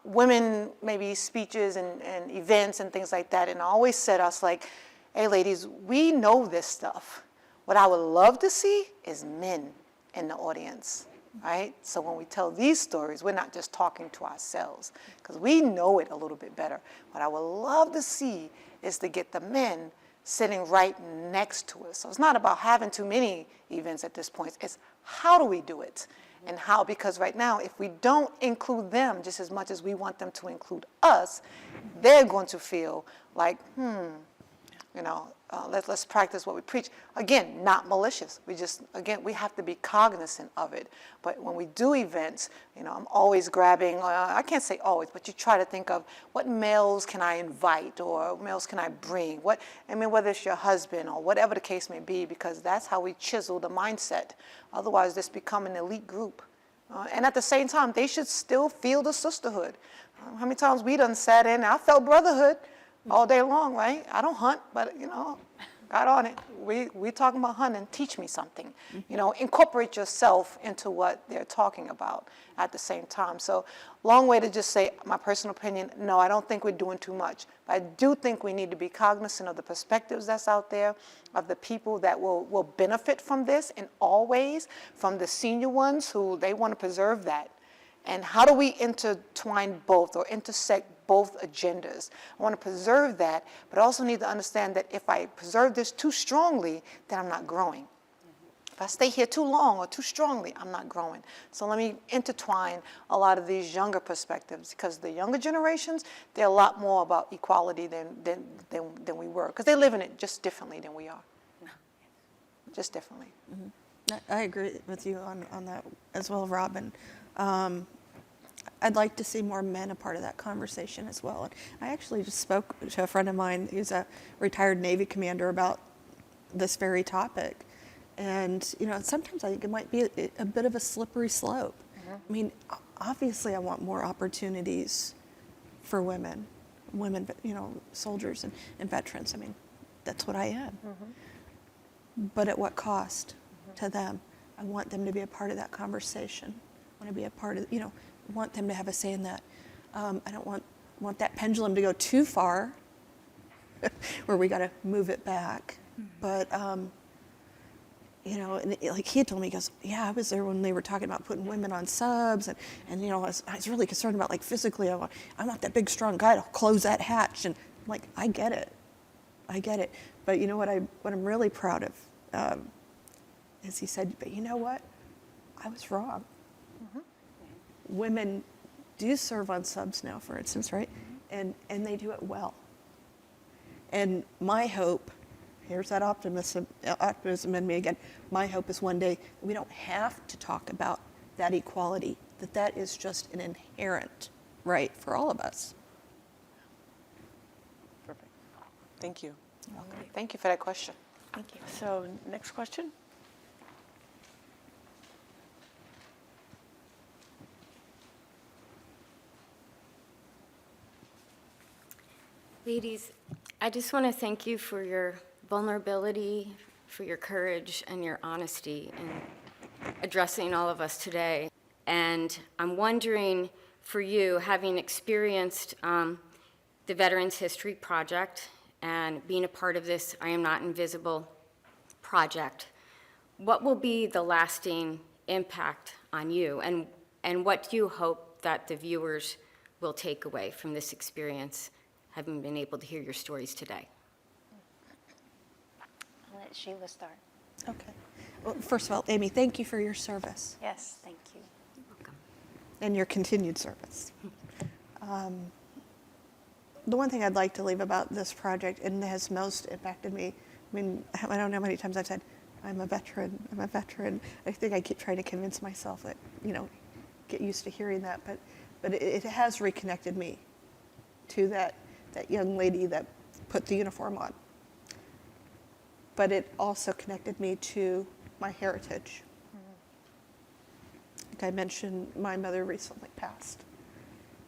Speaker 8: women, maybe speeches and events and things like that, and I always said, I was like, hey ladies, we know this stuff. What I would love to see is men in the audience, right? So when we tell these stories, we're not just talking to ourselves, because we know it a little bit better. What I would love to see is to get the men sitting right next to us. So it's not about having too many events at this point. It's how do we do it? And how, because right now, if we don't include them just as much as we want them to include us, they're going to feel like, let's practice what we preach. Again, not malicious. We have to be cognizant of it. But when we do events, I'm always grabbing, I can't say always, but you try to think of what males can I invite or males can I bring? Whether it's your husband or whatever the case may be, because that's how we chisel the mindset. Otherwise, this become an elite group. And at the same time, they should still feel the sisterhood. How many times we done sat in, I felt brotherhood all day long, right? I don't hunt, but got on it. We talking about hunting. Teach me something. Incorporate yourself into what they're talking about at the same time. So, long way to just say my personal opinion. No, I don't think we're doing too much. But I do think we need to be cognizant of the perspectives that's out there, of the people that will benefit from this in all ways, from the senior ones who they want to preserve that. And how do we intertwine both or intersect both agendas? I want to preserve that, but I also need to understand that if I preserve this too strongly, then I'm not growing. If I stay here too long or too strongly, I'm not growing. So let me intertwine a lot of these younger perspectives, because the younger generations, they're a lot more about equality than we were, because they're living it just differently than we are. Just differently.
Speaker 7: Mm-hmm. I agree with you on that as well, Robin. I'd like to see more men a part of that conversation as well. And I actually just spoke to a friend of mine who's a retired Navy commander about this very topic. And, sometimes I think it might be a bit of a slippery slope. Mm-hmm. Obviously I want more opportunities for women, soldiers and veterans. That's what I am. Mm-hmm. But at what cost to them? I want them to be a part of that conversation. I want to be a part of, want them to have a say in that. I don't want that pendulum to go too far where we got to move it back. Mm-hmm. But, like he had told me, he goes, yeah, I was there when they were talking about putting women on subs. And I was really concerned about, ethically, I want that big, strong guy to close that hatch. And I'm like, I get it. But what I'm really proud of is he said, but you know what? I was wrong. Mm-hmm. Women do serve on subs now, for instance, right? Mm-hmm. And they do it well. And my hope, here's that optimism in me again, my hope is one day we don't have to talk about that equality, that is just an inherent right for all of us.
Speaker 6: Perfect. Thank you.
Speaker 8: Okay. Thank you for that question.
Speaker 6: Thank you. So, next question.
Speaker 12: Ladies, I just want to thank you for your vulnerability, for your courage and your honesty in addressing all of us today. And I'm wondering, for you, having experienced the Veterans History Project and being a part of this I Am Not Invisible project, what will be the lasting impact on you? And what do you hope that the viewers will take away from this experience, having been able to hear your stories today?
Speaker 9: I'll let Sheila start.
Speaker 7: Okay. Well, first of all, Amy, thank you for your service
Speaker 9: Yes, thank you.
Speaker 7: and your continued service. The one thing I'd like to leave about this project, and has most impacted me, I mean, I don't know how many times I've said, I'm a veteran, I'm a veteran. I think I keep trying to convince myself that, get used to hearing that, but it has reconnected me to that young lady that put the uniform on. But it also connected me to my heritage. Like I mentioned, my mother recently passed.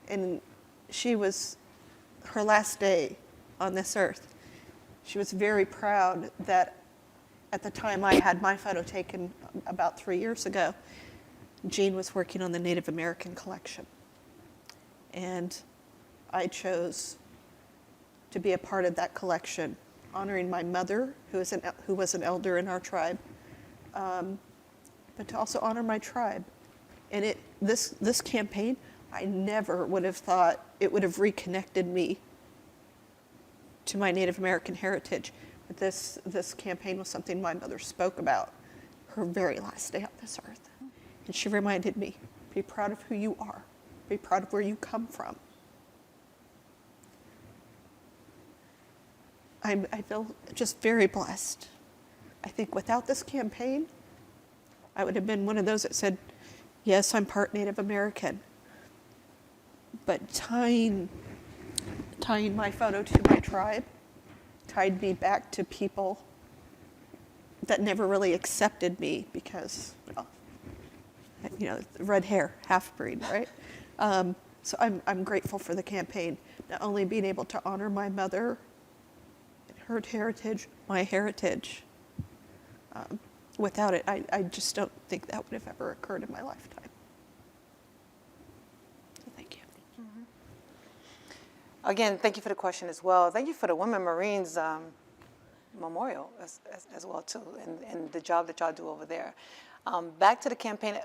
Speaker 7: And her last day on this earth, she was very proud that at the time I had my photo taken about 3 years ago, Jean was working on the Native American collection. And I chose to be a part of that collection, honoring my mother, who was an elder in our tribe, but to also honor my tribe. And this campaign, I never would have thought it would have reconnected me to my Native American heritage. But this campaign was something my mother spoke about her very last day on this earth. And she reminded me, be proud of who you are. Be proud of where you come from. I feel just very blessed. I think without this campaign, I would have been one of those that said, yes, I'm part Native American. But tying my photo to my tribe tied me back to people that never really accepted me because, red hair, half-breed, right? So I'm grateful for the campaign, not only being able to honor my mother, her heritage, my heritage. Without it, I just don't think that would have ever occurred in my lifetime. So thank you.
Speaker 8: Again, thank you for the question as well. Thank you for the Women Marines memorial as well too, and the job that y'all do over there. Back to the campaign,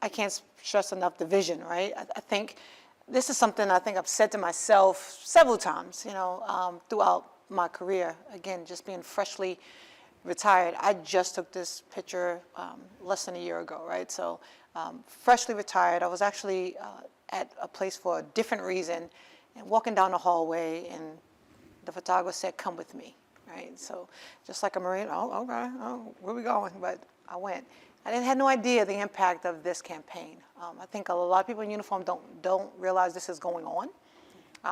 Speaker 8: I can't stress enough the vision, right? I think this is something I think I've said to myself several times, throughout my career. Again, just being freshly retired. I just took this picture less than a year ago, right? So freshly retired, I was actually at a place for a different reason, and walking down the hallway, and the photographer said, come with me, right? So just like a Marine, oh, okay, oh, where we going? But I went. I had no idea the impact of this campaign. I think a lot of people in uniform don't realize this is going on.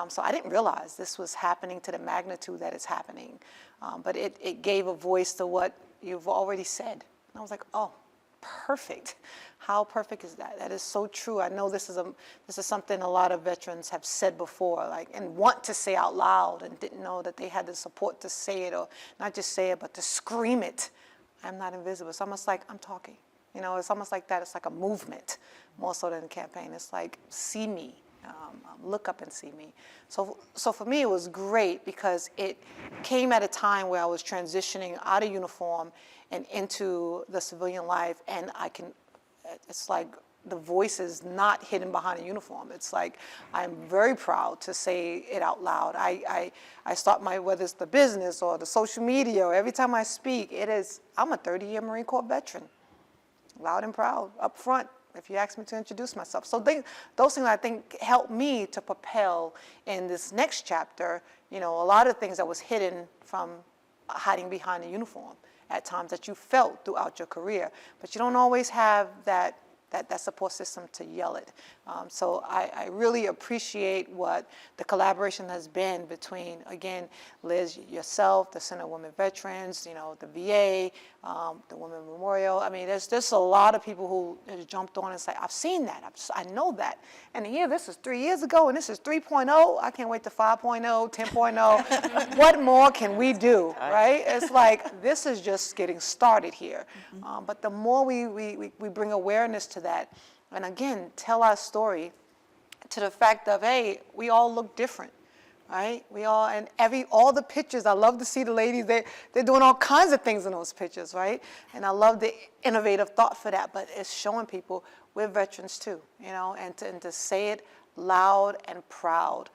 Speaker 8: So I didn't realize this was happening to the magnitude that it's happening. But it gave a voice to what you've already said. And I was like, oh, perfect. How perfect is that? That is so true. I know this is something a lot of veterans have said before, and want to say out loud, and didn't know that they had the support to say it, or not just say it, but to scream it. I'm not invisible. It's almost like I'm talking. It's almost like that. It's like a movement, more so than a campaign. It's like, see me. Look up and see me. So for me, it was great because it came at a time where I was transitioning out of uniform and into the civilian life, and it's like the voice is not hidden behind a uniform. It's like I'm very proud to say it out loud. I start whether it's the business or the social media, or every time I speak, I'm a 30-year Marine Corps veteran, loud and proud, up front, if you ask me to introduce myself. So those things I think helped me to propel in this next chapter, a lot of things that was hidden from hiding behind a uniform at times that you felt throughout your career. But you don't always have that that support system to yell it. So I really appreciate what the collaboration has been between, again, Liz, yourself, the Center of Women Veterans, you know, the VA, the Women Memorial. I mean, there's a lot of people who have jumped on and say, I've seen that, I know that. And here, this is 3 years ago, and this is 3.0. I can't wait to 5.0, 10.0. What more can we do, right? It's like, this is just getting started here. But the more we bring awareness to that, and again, tell our story to the fact of, hey, we all look different. Right? We all, and all the pictures, I love to see the ladies, they're doing all kinds of things in those pictures, right? And I love the innovative thought for that, but it's showing people we're veterans too, you know, and to say it loud and proud.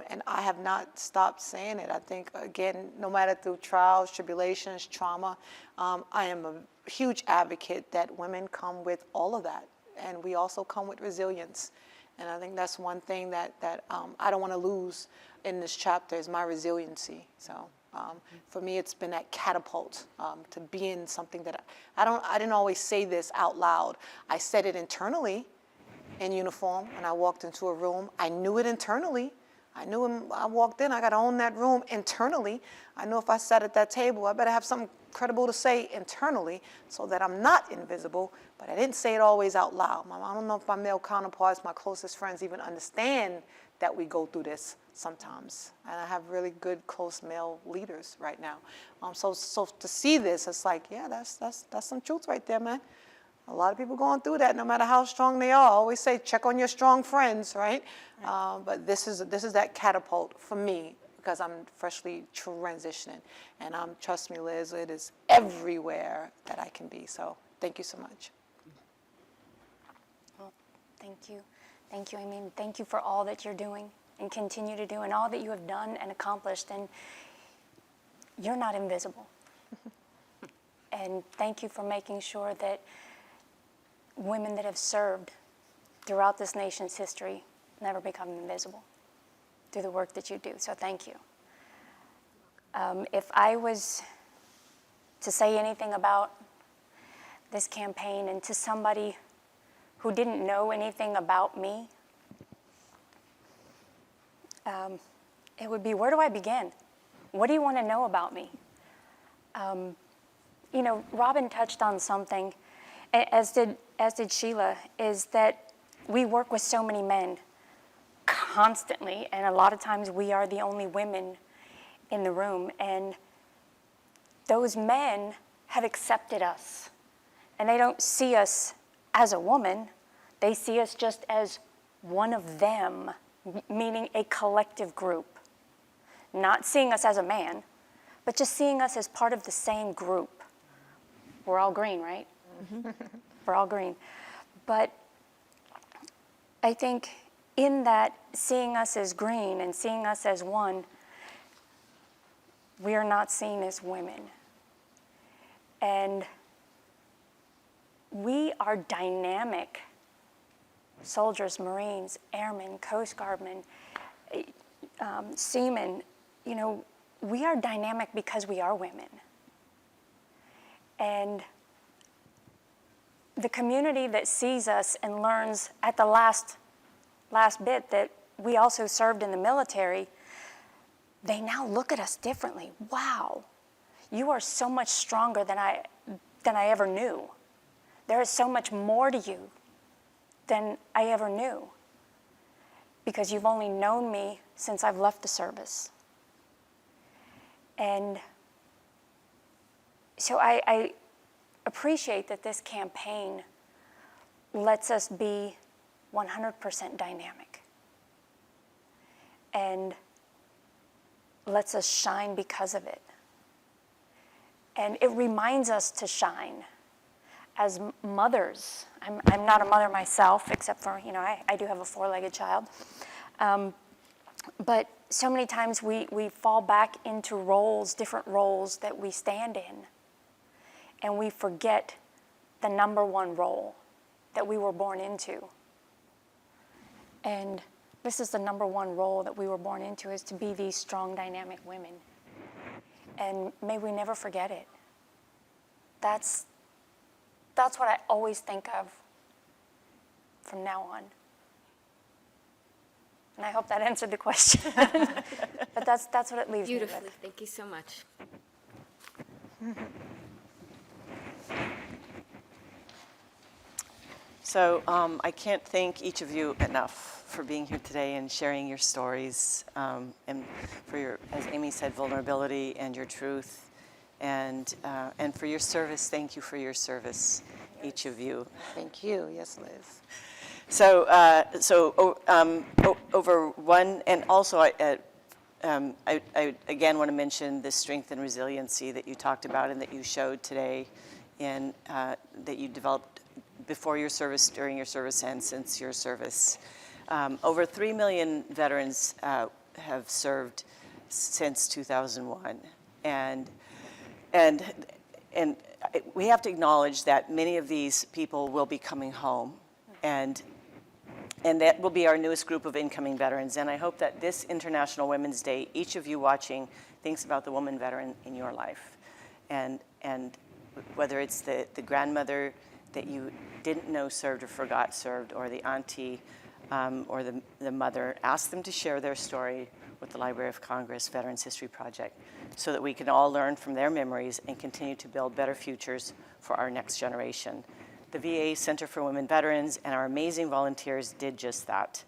Speaker 8: And I have not stopped saying it. I think, again, no matter through trials, tribulations, trauma, I am a huge advocate that women come with all of that. And we also come with resilience. And I think that's one thing that I don't want to lose in this chapter is my resiliency. So for me, it's been that catapult to being something that I didn't always say this out loud. I said it internally in uniform when I walked into a room. I knew it internally. I knew when I walked in, I got to own that room internally. I knew if I sat at that table, I better have something credible to say internally so that I'm not invisible, but I didn't say it always out loud. I don't know if my male counterparts, my closest friends even understand that we go through this sometimes. And I have really good, close male leaders right now. So to see this, it's like, yeah, that's some truth right there, man. A lot of people going through that, no matter how strong they are. I always say, check on your strong friends, right? But this is that catapult for me because I'm freshly transitioning. And trust me, Liz, it is everywhere that I can be. So thank you so much.
Speaker 9: Well, thank you. Thank you. I mean, thank you for all that you're doing and continue to do and all that you have done and accomplished. And you're not invisible. And thank you for making sure that women that have served throughout this nation's history never become invisible through the work that you do. So thank you. If I was to say anything about this campaign and to somebody who didn't know anything about me, it would be, where do I begin? What do you want to know about me? You know, Robin touched on something, as did Sheila, is that we work with so many men constantly, and a lot of times we are the only women in the room, and those men have accepted us, and they don't see us as a woman, they see us just as one of them, meaning a collective group. Not seeing us as a man, but just seeing us as part of the same group. We're all green, right? Mm-hmm. We're all green. But I think in that seeing us as green and seeing us as one, we are not seen as women. And we are dynamic soldiers, Marines, airmen, Coast Guardmen, seamen. You know, we are dynamic because we are women. And the community that sees us and learns at the last bit that we also served in the military, they now look at us differently. Wow, you are so much stronger than I ever knew. There is so much more to you than I ever knew, because you've only known me since I've left the service. And so I appreciate that this campaign lets us be 100% dynamic and lets us shine because of it. And it reminds us to shine as mothers. I'm not a mother myself, except for, you know, I do have a 4-legged child. But so many times we fall back into roles, different roles that we stand in, and we forget the number one role that we were born into. And this is the number one role that we were born into, is to be these strong, dynamic women. And may we never forget it. That's what I always think of from now on. And I hope that answered the question. But that's what it leaves me
Speaker 12: Beautifully.
Speaker 9: with.
Speaker 12: Thank you so much.
Speaker 6: So I can't thank each of you enough for being here today and sharing your stories, and for your, as Amy said, vulnerability and your truth, and for your service. Thank you for your service, each of you.
Speaker 8: Thank you. Yes, Liz.
Speaker 6: So, over one, and also I again want to mention the strength and resiliency that you talked about and that you showed today, and that you developed before your service, during your service, and since your service. Over 3 million veterans have served since 2001, and we have to acknowledge that many of these people will be coming home, and that will be our newest group of incoming veterans. And I hope that this International Women's Day, each of you watching thinks about the woman veteran in your life, and whether it's the grandmother that you didn't know served or forgot served, or the auntie, or the mother, ask them to share their story with the Library of Congress Veterans History Project, so that we can all learn from their memories and continue to build better futures for our next generation. The VA Center for Women Veterans and our amazing volunteers did just that.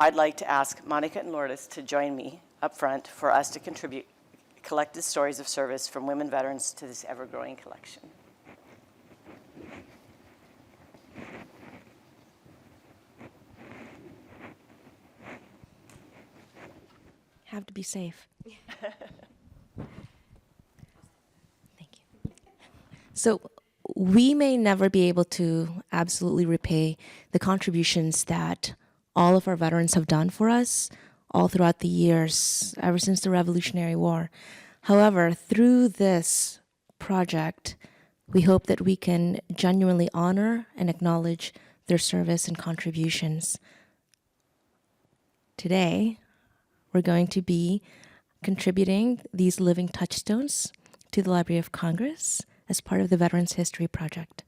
Speaker 6: I'd like to ask Monica and Lourdes to join me up front for us to contribute collected stories of service from women veterans to this ever-growing collection.
Speaker 2: Have to be safe. Thank you. So we may never be able to absolutely repay the contributions that all of our veterans have done for us all throughout the years, ever since the Revolutionary War. However, through this project, we hope that we can genuinely honor and acknowledge their service and contributions. Today, we're going to be contributing these living touchstones to the Library of Congress as part of the Veterans History Project.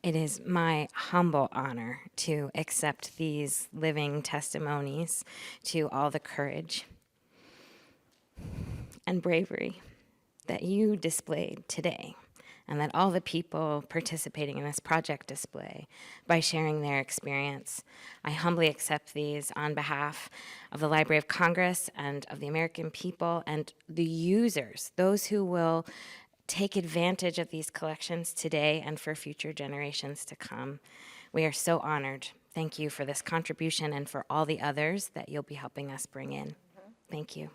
Speaker 1: It is my humble honor to accept these living testimonies to all the courage and bravery that you displayed today, and that all the people participating in this project display by sharing their experience. I humbly accept these on behalf of the Library of Congress and of the American people and the users, those who will take advantage of these collections today and for future generations to come. We are so honored. Thank you for this contribution and for all the others that you'll be helping us bring in. Thank you.